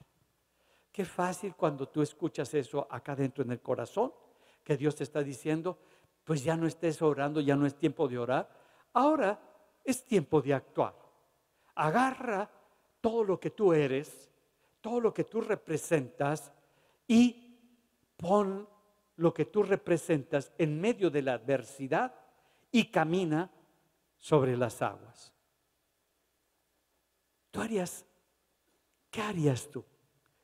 Qué fácil cuando tú escuchas eso acá dentro en el corazón, que Dios te está diciendo, pues ya no estés orando, ya no es tiempo de orar, ahora es tiempo de actuar. Agarra todo lo que tú eres, todo lo que tú representas y pon lo que tú representas en medio de la adversidad y camina sobre las aguas. ¿Qué harías tú?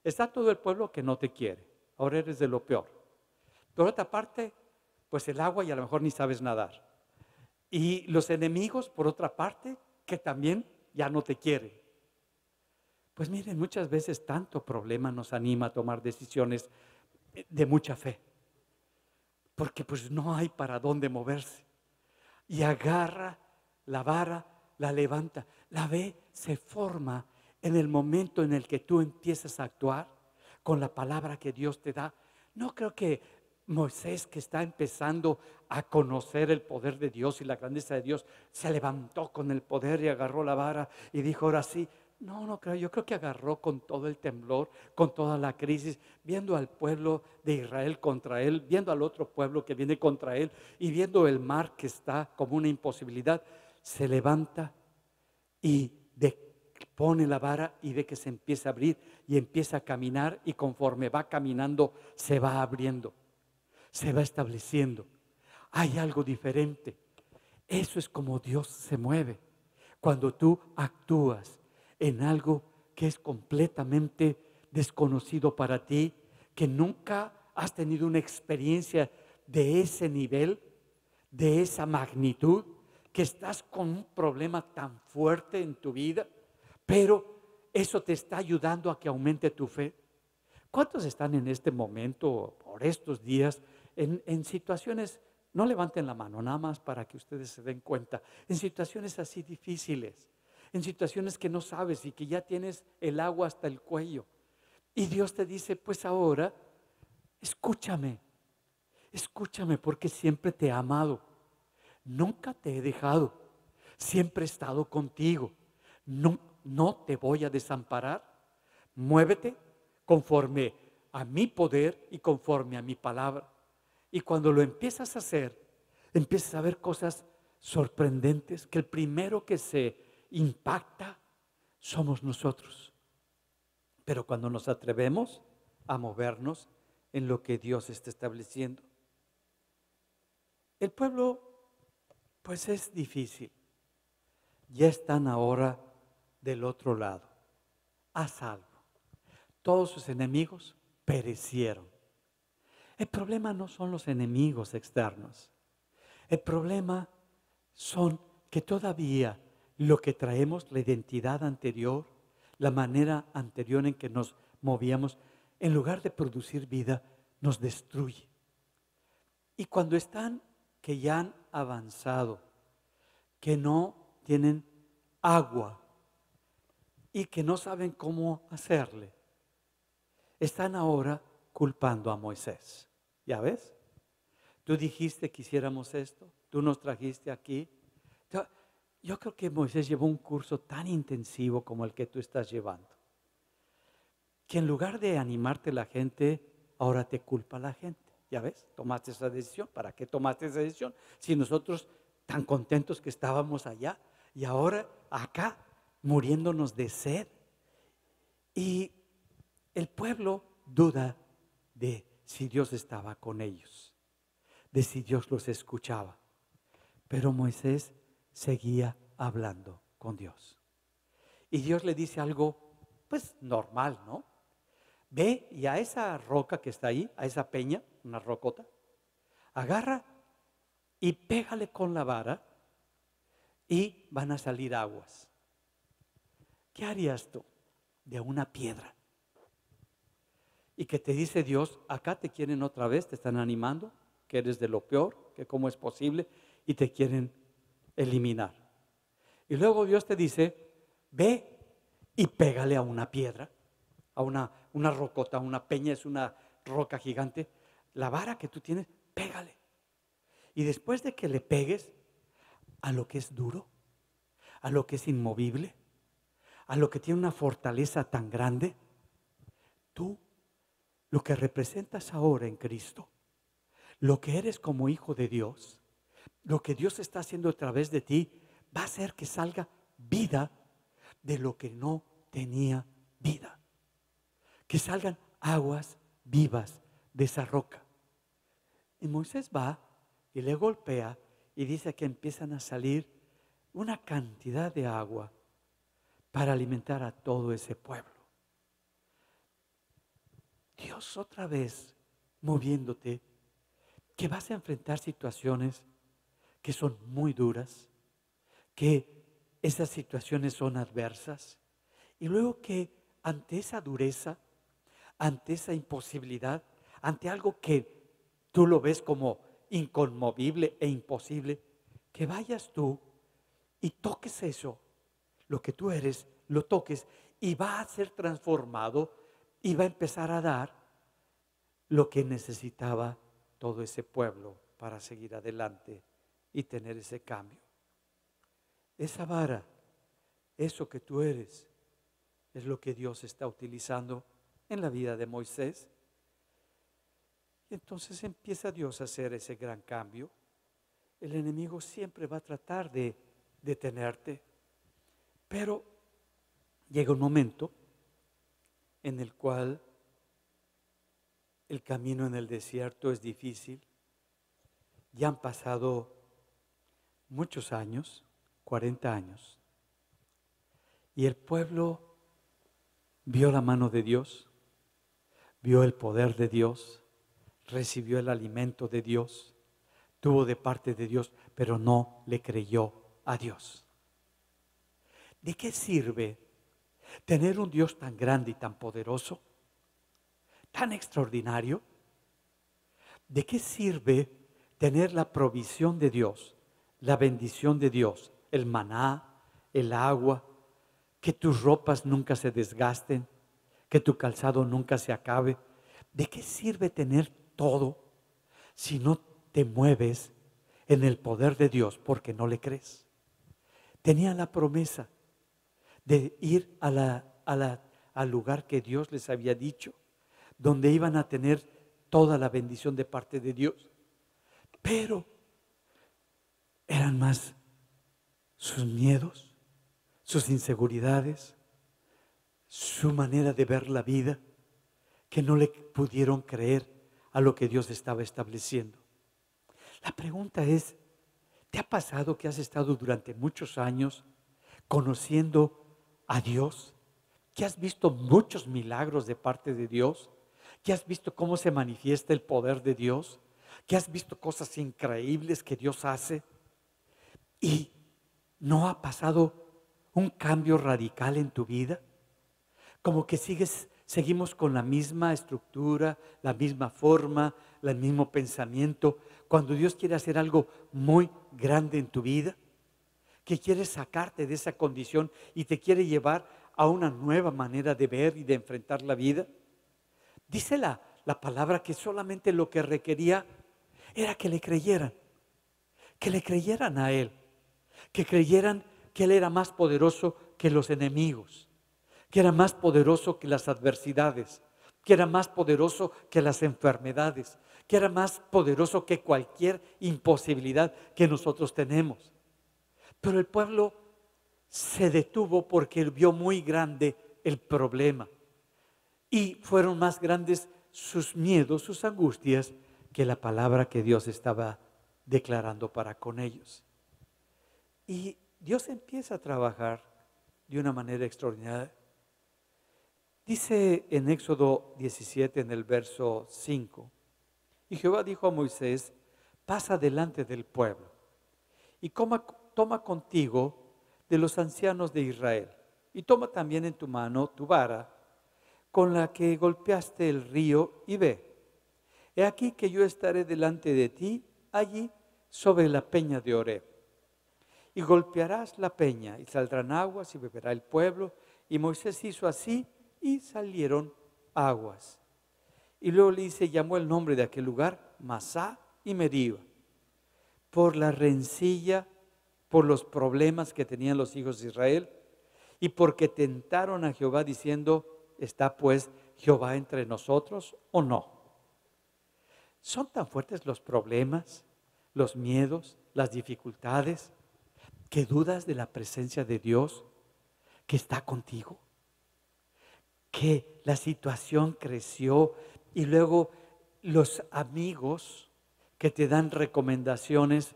Está todo el pueblo que no te quiere. Ahora eres de lo peor. Por otra parte, pues el agua y a lo mejor ni sabes nadar. Y los enemigos, por otra parte, que también ya no te quieren. Pues miren, muchas veces tanto problema nos anima a tomar decisiones de mucha fe. Porque pues no hay para dónde moverse. Y agarra la vara, la levanta, la ve, se forma en el momento en el que tú empiezas a actuar con la palabra que Dios te da. No creo que Moisés, que está empezando a conocer el poder de Dios y la grandeza de Dios, se levantó con el poder y agarró la vara y dijo, ahora sí. No, no creo, yo creo que agarró con todo el temblor, con toda la crisis, viendo al pueblo de Israel contra él, viendo al otro pueblo que viene contra él y viendo el mar que está como una imposibilidad, se levanta y pone la vara y ve que se empieza a abrir y empieza a caminar, y conforme va caminando se va abriendo, se va estableciendo. Hay algo diferente. Eso es como Dios se mueve. Cuando tú actúas en algo que es completamente desconocido para ti, que nunca has tenido una experiencia de ese nivel, de esa magnitud, que estás con un problema tan fuerte en tu vida, pero eso te está ayudando a que aumente tu fe. ¿Cuántos están en este momento, por estos días, en situaciones, no levanten la mano, nada más para que ustedes se den cuenta, en situaciones así difíciles, en situaciones que no sabes y que ya tienes el agua hasta el cuello? Y Dios te dice, pues ahora, escúchame, escúchame, porque siempre te he amado, nunca te he dejado, siempre he estado contigo, no te voy a desamparar. Muévete conforme a mi poder y conforme a mi palabra. Y cuando lo empiezas a hacer, empiezas a ver cosas sorprendentes, que el primero que se impacta somos nosotros. Pero cuando nos atrevemos a movernos en lo que Dios está estableciendo, el pueblo, pues es difícil. Ya están ahora del otro lado, a salvo. Todos sus enemigos perecieron. El problema no son los enemigos externos. El problema son que todavía lo que traemos, la identidad anterior, la manera anterior en que nos movíamos, en lugar de producir vida, nos destruye. Y cuando están que ya han avanzado, que no tienen agua y que no saben cómo hacerle, están ahora culpando a Moisés. ¿Ya ves? Tú dijiste que hiciéramos esto, tú nos trajiste aquí. Yo creo que Moisés llevó un curso tan intensivo como el que tú estás llevando, que en lugar de animarte la gente, ahora te culpa la gente. ¿Ya ves? Tomaste esa decisión. ¿Para qué tomaste esa decisión? Si nosotros tan contentos que estábamos allá y ahora acá muriéndonos de sed. Y el pueblo duda de si Dios estaba con ellos, de si Dios los escuchaba. Pero Moisés seguía hablando con Dios. Y Dios le dice algo, pues normal, ¿no? Ve y a esa roca que está ahí, a esa peña, una rocota, agarra y pégale con la vara y van a salir aguas. ¿Qué harías tú de una piedra? Y que te dice Dios, acá te quieren otra vez, te están animando, que eres de lo peor, que cómo es posible, y te quieren eliminar. Y luego Dios te dice, ve y pégale a una piedra, a una rocota, una peña, es una roca gigante, la vara que tú tienes, pégale. Y después de que le pegues a lo que es duro, a lo que es inmovible, a lo que tiene una fortaleza tan grande, tú, lo que representas ahora en Cristo, lo que eres como hijo de Dios, lo que Dios está haciendo a través de ti, va a hacer que salga vida de lo que no tenía vida. Que salgan aguas vivas de esa roca. Y Moisés va y le golpea y dice que empiezan a salir una cantidad de agua para alimentar a todo ese pueblo. Dios otra vez moviéndote, que vas a enfrentar situaciones que son muy duras, que esas situaciones son adversas, y luego que ante esa dureza, ante esa imposibilidad, ante algo que tú lo ves como inconmovible e imposible, que vayas tú y toques eso, lo que tú eres, lo toques y va a ser transformado y va a empezar a dar lo que necesitaba todo ese pueblo para seguir adelante y tener ese cambio. Esa vara, eso que tú eres, es lo que Dios está utilizando en la vida de Moisés. Y entonces empieza Dios a hacer ese gran cambio. El enemigo siempre va a tratar de detenerte, pero llega un momento en el cual el camino en el desierto es difícil. Ya han pasado muchos años, 40 años, y el pueblo vio la mano de Dios, vio el poder de Dios, recibió el alimento de Dios, tuvo de parte de Dios, pero no le creyó a Dios. ¿De qué sirve tener un Dios tan grande y tan poderoso, tan extraordinario? ¿De qué sirve tener la provisión de Dios, la bendición de Dios, el maná, el agua, que tus ropas nunca se desgasten, que tu calzado nunca se acabe? ¿De qué sirve tener todo si no te mueves en el poder de Dios porque no le crees? Tenían la promesa de ir al lugar que Dios les había dicho, donde iban a tener toda la bendición de parte de Dios. Pero eran más sus miedos, sus inseguridades, su manera de ver la vida, que no le pudieron creer a lo que Dios estaba estableciendo. La pregunta es, ¿te ha pasado que has estado durante muchos años conociendo a Dios? ¿Que has visto muchos milagros de parte de Dios? ¿Que has visto cómo se manifiesta el poder de Dios? ¿Que has visto cosas increíbles que Dios hace? ¿Y no ha pasado un cambio radical en tu vida? Como que seguimos con la misma estructura, la misma forma, el mismo pensamiento, cuando Dios quiere hacer algo muy grande en tu vida, que quiere sacarte de esa condición y te quiere llevar a una nueva manera de ver y de enfrentar la vida. Dice la palabra que solamente lo que requería era que le creyeran a Él, que creyeran que Él era más poderoso que los enemigos, que era más poderoso que las adversidades, que era más poderoso que las enfermedades, que era más poderoso que cualquier imposibilidad que nosotros tenemos. Pero el pueblo se detuvo porque vio muy grande el problema y fueron más grandes sus miedos, sus angustias, que la palabra que Dios estaba declarando para con ellos. Y Dios empieza a trabajar de una manera extraordinaria. Dice en Éxodo 17, en el verso 5, y Jehová dijo a Moisés, pasa delante del pueblo y toma contigo de los ancianos de Israel y toma también en tu mano tu vara con la que golpeaste el río y ve. He aquí que yo estaré delante de ti allí sobre la peña de Horeb. Y golpearás la peña y saldrán aguas y beberá el pueblo. Y Moisés hizo así y salieron aguas. Y luego le dice, llamó el nombre de aquel lugar Masá y Meriba, por la rencilla, por los problemas que tenían los hijos de Israel y porque tentaron a Jehová diciendo, ¿está pues Jehová entre nosotros o no? ¿Son tan fuertes los problemas, los miedos, las dificultades, que dudas de la presencia de Dios que está contigo? Que la situación creció y luego los amigos que te dan recomendaciones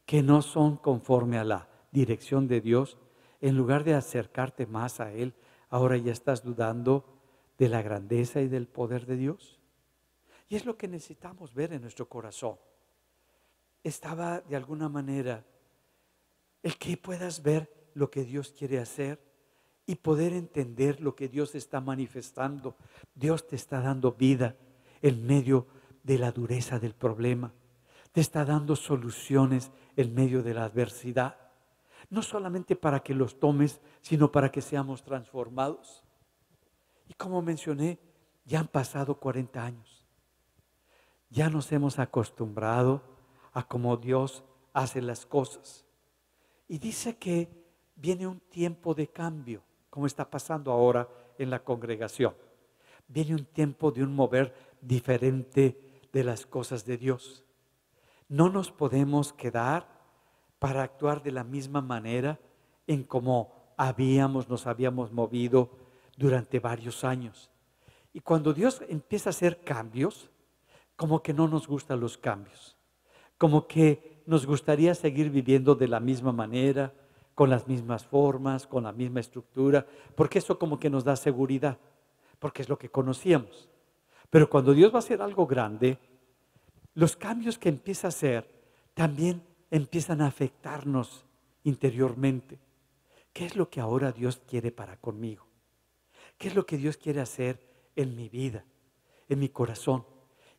que no son conforme a la dirección de Dios, en lugar de acercarte más a Él, ahora ya estás dudando de la grandeza y del poder de Dios. Y es lo que necesitamos ver en nuestro corazón. Estaba de alguna manera el que puedas ver lo que Dios quiere hacer y poder entender lo que Dios está manifestando. Dios te está dando vida en medio de la dureza del problema. Te está dando soluciones en medio de la adversidad. No solamente para que los tomes, sino para que seamos transformados. Y como mencioné, ya han pasado 40 años. Ya nos hemos acostumbrado a cómo Dios hace las cosas. Y dice que viene un tiempo de cambio, como está pasando ahora en la congregación. Viene un tiempo de un mover diferente de las cosas de Dios. No nos podemos quedar para actuar de la misma manera en como nos habíamos movido durante varios años. Y cuando Dios empieza a hacer cambios, como que no nos gustan los cambios. Como que nos gustaría seguir viviendo de la misma manera, con las mismas formas, con la misma estructura, porque eso como que nos da seguridad, porque es lo que conocíamos. Pero cuando Dios va a hacer algo grande, los cambios que empieza a hacer también empiezan a afectarnos interiormente. ¿Qué es lo que ahora Dios quiere para conmigo? ¿Qué es lo que Dios quiere hacer en mi vida, en mi corazón?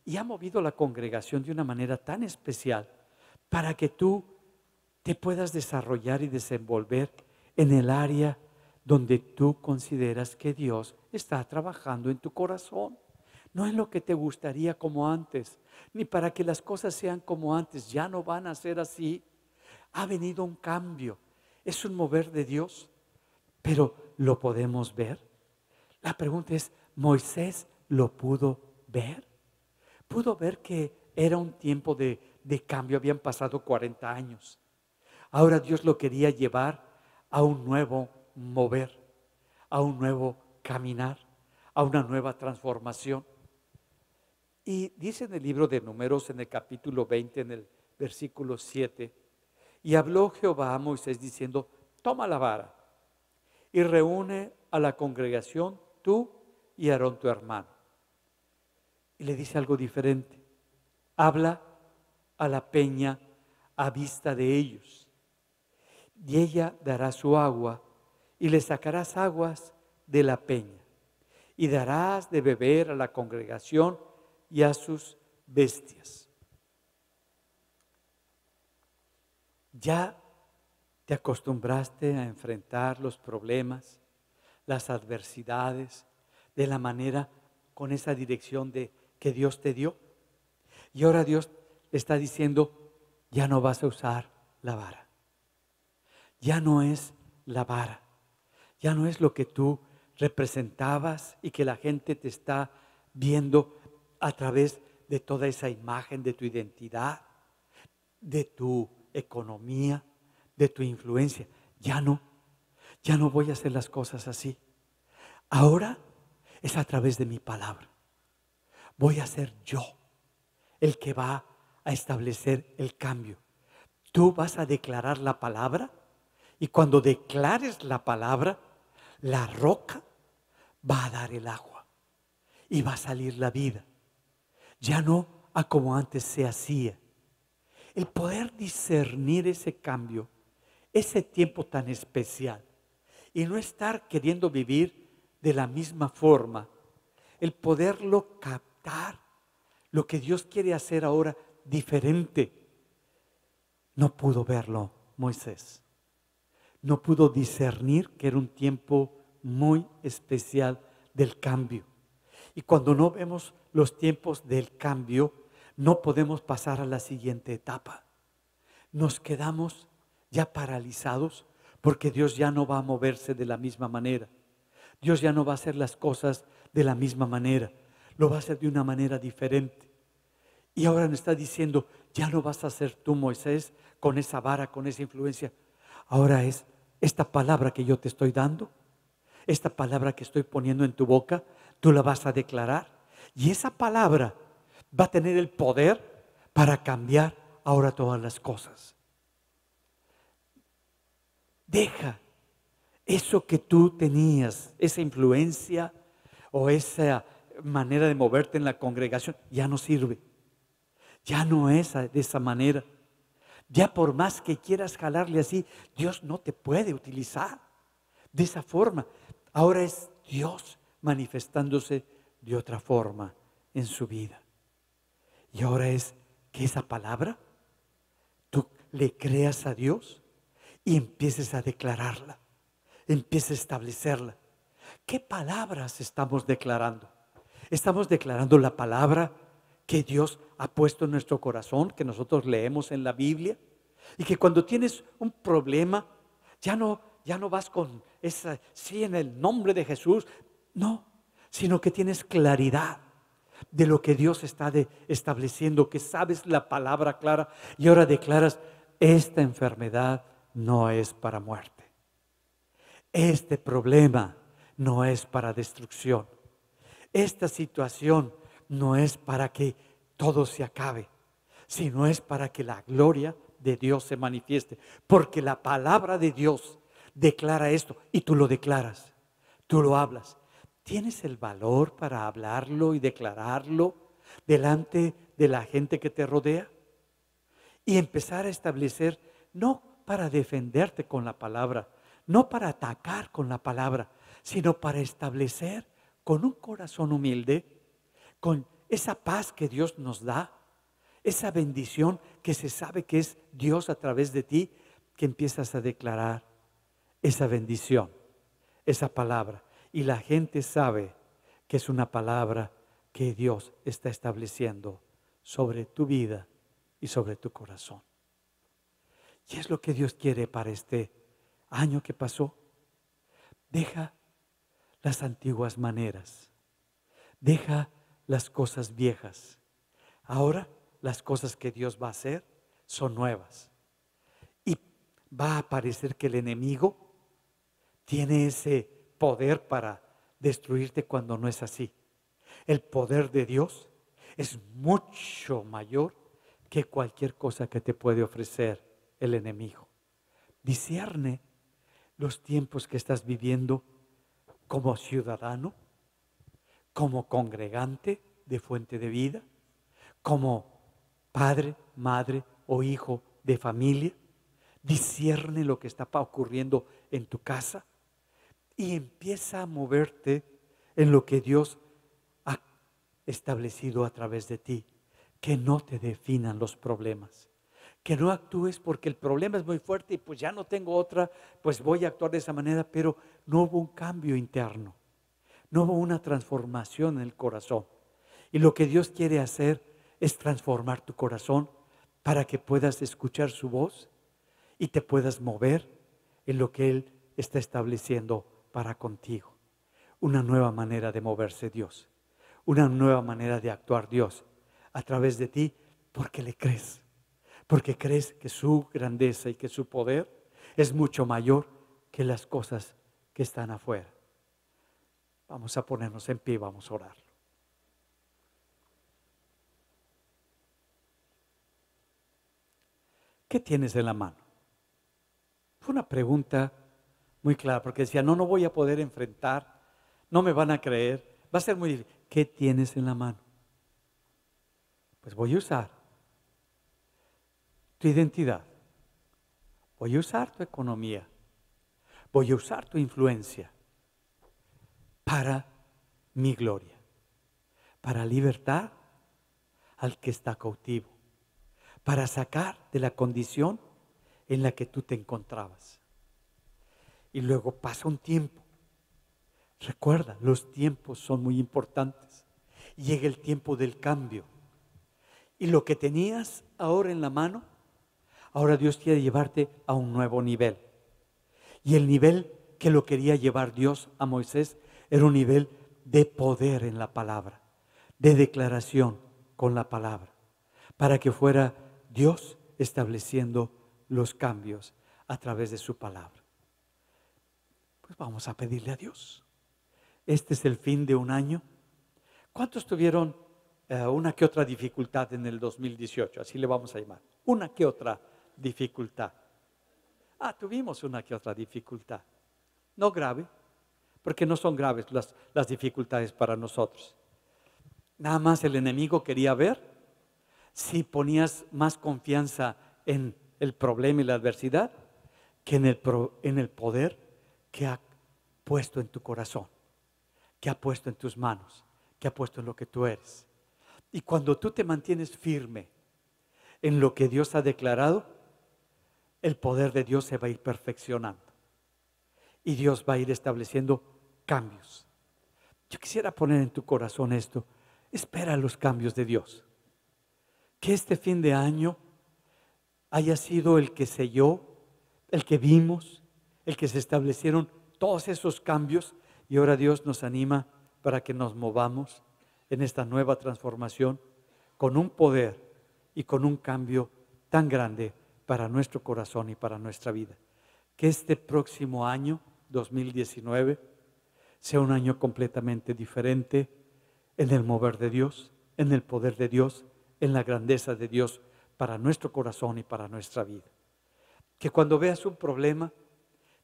Y ha movido la congregación de una manera tan especial para que tú te puedas desarrollar y desenvolver en el área donde tú consideras que Dios está trabajando en tu corazón. No es lo que te gustaría como antes, ni para que las cosas sean como antes. Ya no van a ser así. Ha venido un cambio. Es un mover de Dios, pero ¿lo podemos ver? La pregunta es, ¿Moisés lo pudo ver? Pudo ver que era un tiempo de cambio. Habían pasado 40 años. Ahora Dios lo quería llevar a un nuevo mover, a un nuevo caminar, a una nueva transformación. Y dice en el libro de Números, en el capítulo 20, en el versículo 7, y habló Jehová a Moisés diciendo, toma la vara y reúne a la congregación, tú y Aarón tu hermano. Y le dice algo diferente, habla a la peña a vista de ellos, y ella dará su agua, y le sacarás aguas de la peña, y darás de beber a la congregación y a sus bestias. Ya te acostumbraste a enfrentar los problemas, las adversidades, de la manera, con esa dirección que Dios te dio. Y ahora Dios le está diciendo, ya no vas a usar la vara. Ya no es la vara. Ya no es lo que tú representabas y que la gente te está viendo a través de toda esa imagen de tu identidad, de tu economía, de tu influencia. Ya no voy a hacer las cosas así. Ahora es a través de mi palabra. Voy a ser yo el que va a establecer el cambio. Tú vas a declarar la palabra y cuando declares la palabra, la roca va a dar el agua y va a salir la vida. Ya no a como antes se hacía. El poder discernir ese cambio, ese tiempo tan especial y no estar queriendo vivir de la misma forma, el poderlo captar, lo que Dios quiere hacer ahora diferente. No pudo verlo Moisés. No pudo discernir que era un tiempo muy especial del cambio. Y cuando no vemos los tiempos del cambio, no podemos pasar a la siguiente etapa. Nos quedamos ya paralizados porque Dios ya no va a moverse de la misma manera. Dios ya no va a hacer las cosas de la misma manera. Lo va a hacer de una manera diferente. Y ahora nos está diciendo, ya no vas a ser tú, Moisés, con esa vara, con esa influencia. Ahora es esta palabra que yo te estoy dando, esta palabra que estoy poniendo en tu boca, tú la vas a declarar. Y esa palabra va a tener el poder para cambiar ahora todas las cosas. Deja eso que tú tenías, esa influencia o esa manera de moverte en la congregación, ya no sirve. Ya no es de esa manera. Ya por más que quieras jalarle así, Dios no te puede utilizar de esa forma. Ahora es Dios manifestándose de otra forma en su vida. Y ahora es que esa palabra, tú le creas a Dios y empieces a declararla, empieces a establecerla. ¿Qué palabras estamos declarando? Estamos declarando la palabra que Dios ha puesto en nuestro corazón, que nosotros leemos en la Biblia, y que cuando tienes un problema, ya no vas con esa, sí, en el nombre de Jesús, no, sino que tienes claridad de lo que Dios está estableciendo, que sabes la palabra clara y ahora declaras, esta enfermedad no es para muerte. Este problema no es para destrucción. Esta situación no es para que todo se acabe, sino es para que la gloria de Dios se manifieste. Porque la palabra de Dios declara esto y tú lo declaras, tú lo hablas. ¿Tienes el valor para hablarlo y declararlo delante de la gente que te rodea? Y empezar a establecer, no para defenderte con la palabra, no para atacar con la palabra, sino para establecer con un corazón humilde, con esa paz que Dios nos da, esa bendición que se sabe que es Dios a través de ti, que empiezas a declarar esa bendición, esa palabra. Y la gente sabe que es una palabra que Dios está estableciendo sobre tu vida y sobre tu corazón. Y es lo que Dios quiere para este año que pasó. Deja las antiguas maneras. Deja las cosas viejas. Ahora las cosas que Dios va a hacer son nuevas. Y va a parecer que el enemigo tiene ese poder para destruirte cuando no es así. El poder de Dios es mucho mayor que cualquier cosa que te puede ofrecer el enemigo. Discierne los tiempos que estás viviendo como ciudadano, como congregante de Fuente de Vida, como padre, madre o hijo de familia. Discierne lo que está ocurriendo en tu casa y empieza a moverte en lo que Dios ha establecido a través de ti. Que no te definan los problemas. Que no actúes porque el problema es muy fuerte y pues ya no tengo otra, pues voy a actuar de esa manera, pero no hubo un cambio interno. No hubo una transformación en el corazón. Y lo que Dios quiere hacer es transformar tu corazón para que puedas escuchar su voz y te puedas mover en lo que Él está estableciendo para contigo. Una nueva manera de moverse Dios. Una nueva manera de actuar Dios a través de ti porque le crees. Porque crees que su grandeza y que su poder es mucho mayor que las cosas que están afuera. Vamos a ponernos en pie, vamos a orar. ¿Qué tienes en la mano? Fue una pregunta muy clara, porque decía, no voy a poder enfrentar, no me van a creer, va a ser muy difícil. ¿Qué tienes en la mano? Pues voy a usar tu identidad, voy a usar tu economía, voy a usar tu influencia para mi gloria, para libertar al que está cautivo, para sacar de la condición en la que tú te encontrabas. Y luego pasa un tiempo. Recuerda, los tiempos son muy importantes. Llega el tiempo del cambio. Y lo que tenías ahora en la mano, ahora Dios quiere llevarte a un nuevo nivel. Y el nivel que lo quería llevar Dios a Moisés era un nivel de poder en la palabra, de declaración con la palabra, para que fuera Dios estableciendo los cambios a través de su palabra. Pues vamos a pedirle a Dios. Este es el fin de un año. ¿Cuántos tuvieron una que otra dificultad en el 2018? Así le vamos a llamar. Una que otra dificultad. Tuvimos una que otra dificultad. No grave, porque no son graves las dificultades para nosotros. Nada más el enemigo quería ver si ponías más confianza en el problema y la adversidad que en el poder que ha puesto en tu corazón, que ha puesto en tus manos, que ha puesto en lo que tú eres. Y cuando tú te mantienes firme en lo que Dios ha declarado, el poder de Dios se va a ir perfeccionando. Y Dios va a ir estableciendo cambios. Yo quisiera poner en tu corazón esto. Espera los cambios de Dios. Que este fin de año haya sido el que selló, el que vimos, el que se establecieron todos esos cambios, y ahora Dios nos anima para que nos movamos en esta nueva transformación con un poder y con un cambio tan grande para nuestro corazón y para nuestra vida. Que este próximo año, 2019, sea un año completamente diferente en el mover de Dios, en el poder de Dios, en la grandeza de Dios para nuestro corazón y para nuestra vida. Que cuando veas un problema,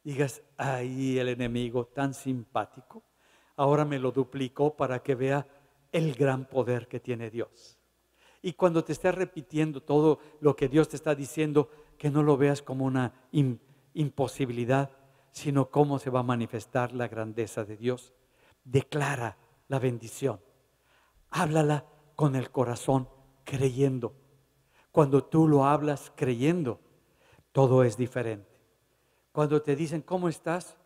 digas, ay, el enemigo tan simpático, ahora me lo duplicó para que vea el gran poder que tiene Dios. Y cuando te estés repitiendo todo lo que Dios te está diciendo, que no lo veas como una imposibilidad, sino cómo se va a manifestar la grandeza de Dios. Declara la bendición. Háblala con el corazón, creyendo. Cuando tú lo hablas creyendo, todo es diferente. Cuando te dicen, ¿cómo estás?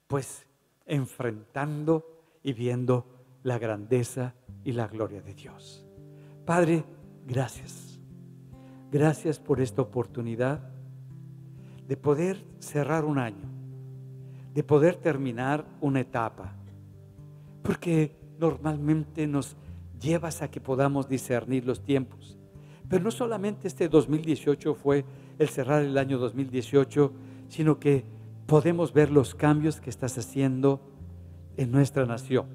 Pues enfrentando y viendo la grandeza y la gloria de Dios. Padre, gracias. Gracias por esta oportunidad de poder cerrar un año, de poder terminar una etapa, porque normalmente nos llevas a que podamos discernir los tiempos. Pero no solamente este 2018 fue el cerrar el año 2018, sino que podemos ver los cambios que estás haciendo en nuestra nación.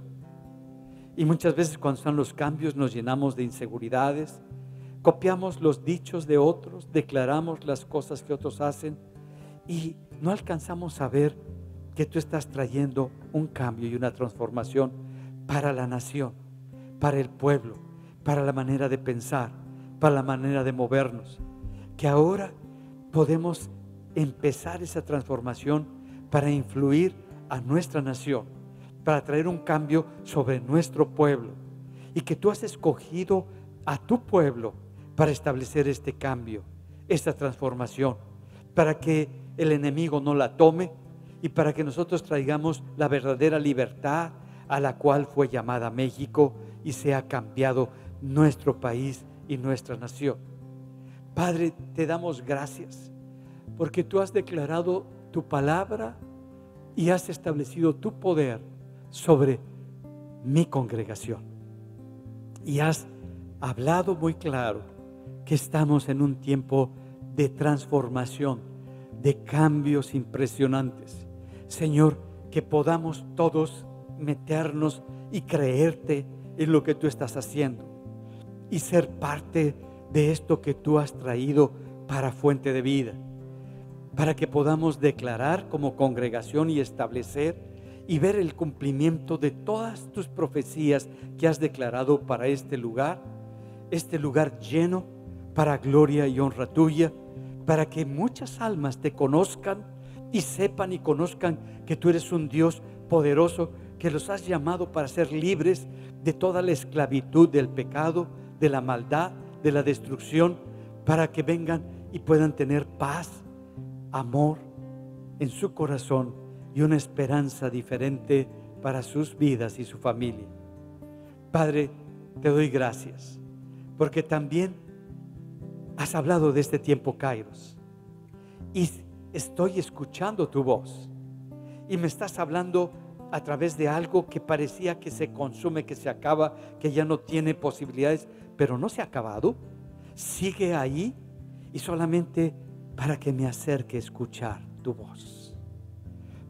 Y muchas veces cuando están los cambios nos llenamos de inseguridades, copiamos los dichos de otros, declaramos las cosas que otros hacen y no alcanzamos a ver que tú estás trayendo un cambio y una transformación para la nación, para el pueblo, para la manera de pensar, para la manera de movernos. Que ahora podemos empezar esa transformación para influir a nuestra nación, para traer un cambio sobre nuestro pueblo. Y que tú has escogido a tu pueblo para establecer este cambio, esta transformación, para que el enemigo no la tome y para que nosotros traigamos la verdadera libertad a la cual fue llamada México y sea cambiado nuestro país y nuestra nación. Padre, te damos gracias porque tú has declarado tu palabra y has establecido tu poder sobre mi congregación. Y has hablado muy claro que estamos en un tiempo de transformación, de cambios impresionantes. Señor, que podamos todos meternos y creerte en lo que tú estás haciendo y ser parte de esto que tú has traído para Fuente de Vida, para que podamos declarar como congregación y establecer y ver el cumplimiento de todas tus profecías que has declarado para este lugar lleno para gloria y honra tuya, para que muchas almas te conozcan y sepan y conozcan que tú eres un Dios poderoso, que los has llamado para ser libres de toda la esclavitud del pecado, de la maldad, de la destrucción, para que vengan y puedan tener paz, amor en su corazón y una esperanza diferente para sus vidas y su familia. Padre, te doy gracias porque también has hablado de este tiempo Kairos y estoy escuchando tu voz y me estás hablando a través de algo que parecía que se consume, que se acaba, que ya no tiene posibilidades, pero no se ha acabado, sigue ahí y solamente para que me acerque a escuchar tu voz,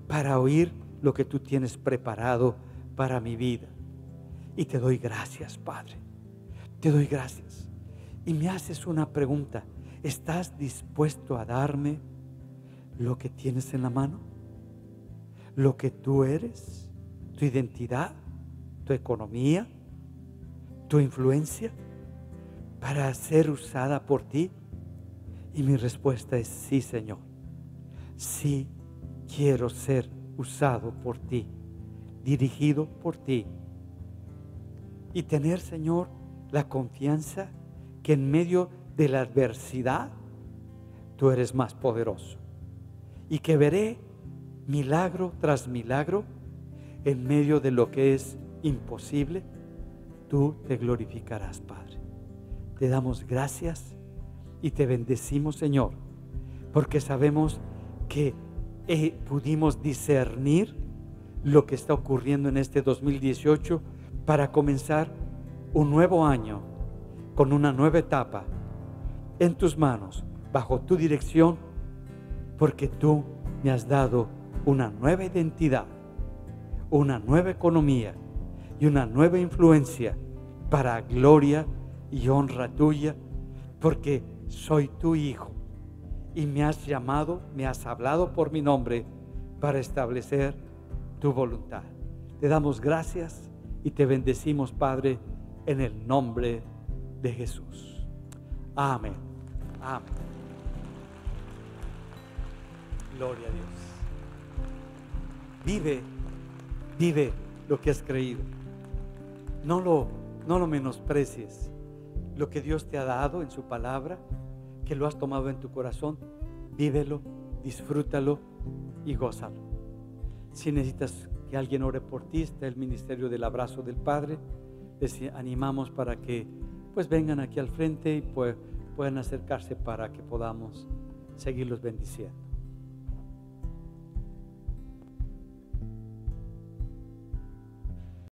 para oír lo que tú tienes preparado para mi vida. Y te doy gracias, Padre, te doy gracias. Y me haces una pregunta: ¿estás dispuesto a darme lo que tienes en la mano? Lo que tú eres, tu identidad, tu economía, tu influencia, para ser usada por ti. Y mi respuesta es sí, Señor. Sí, quiero ser usado por ti, dirigido por ti. Y tener, Señor, la confianza que en medio de la adversidad tú eres más poderoso. Y que veré milagro tras milagro en medio de lo que es imposible. Tú te glorificarás, Padre. Te damos gracias y te bendecimos, Señor, porque sabemos que pudimos discernir lo que está ocurriendo en este 2018 para comenzar un nuevo año con una nueva etapa en tus manos, bajo tu dirección, porque tú me has dado una nueva identidad, una nueva economía y una nueva influencia para gloria y honra tuya, porque soy tu hijo y me has llamado, me has hablado por mi nombre para establecer tu voluntad. Te damos gracias y te bendecimos, Padre, en el nombre de Jesús. Amén. Amén. Gloria a Dios. Vive lo que has creído. No lo menosprecies. Lo que Dios te ha dado en su palabra, que lo has tomado en tu corazón, vívelo, disfrútalo y gózalo. Si necesitas que alguien ore por ti, está el ministerio del abrazo del Padre. Les animamos para que pues vengan aquí al frente y puedan acercarse para que podamos seguirlos bendiciendo.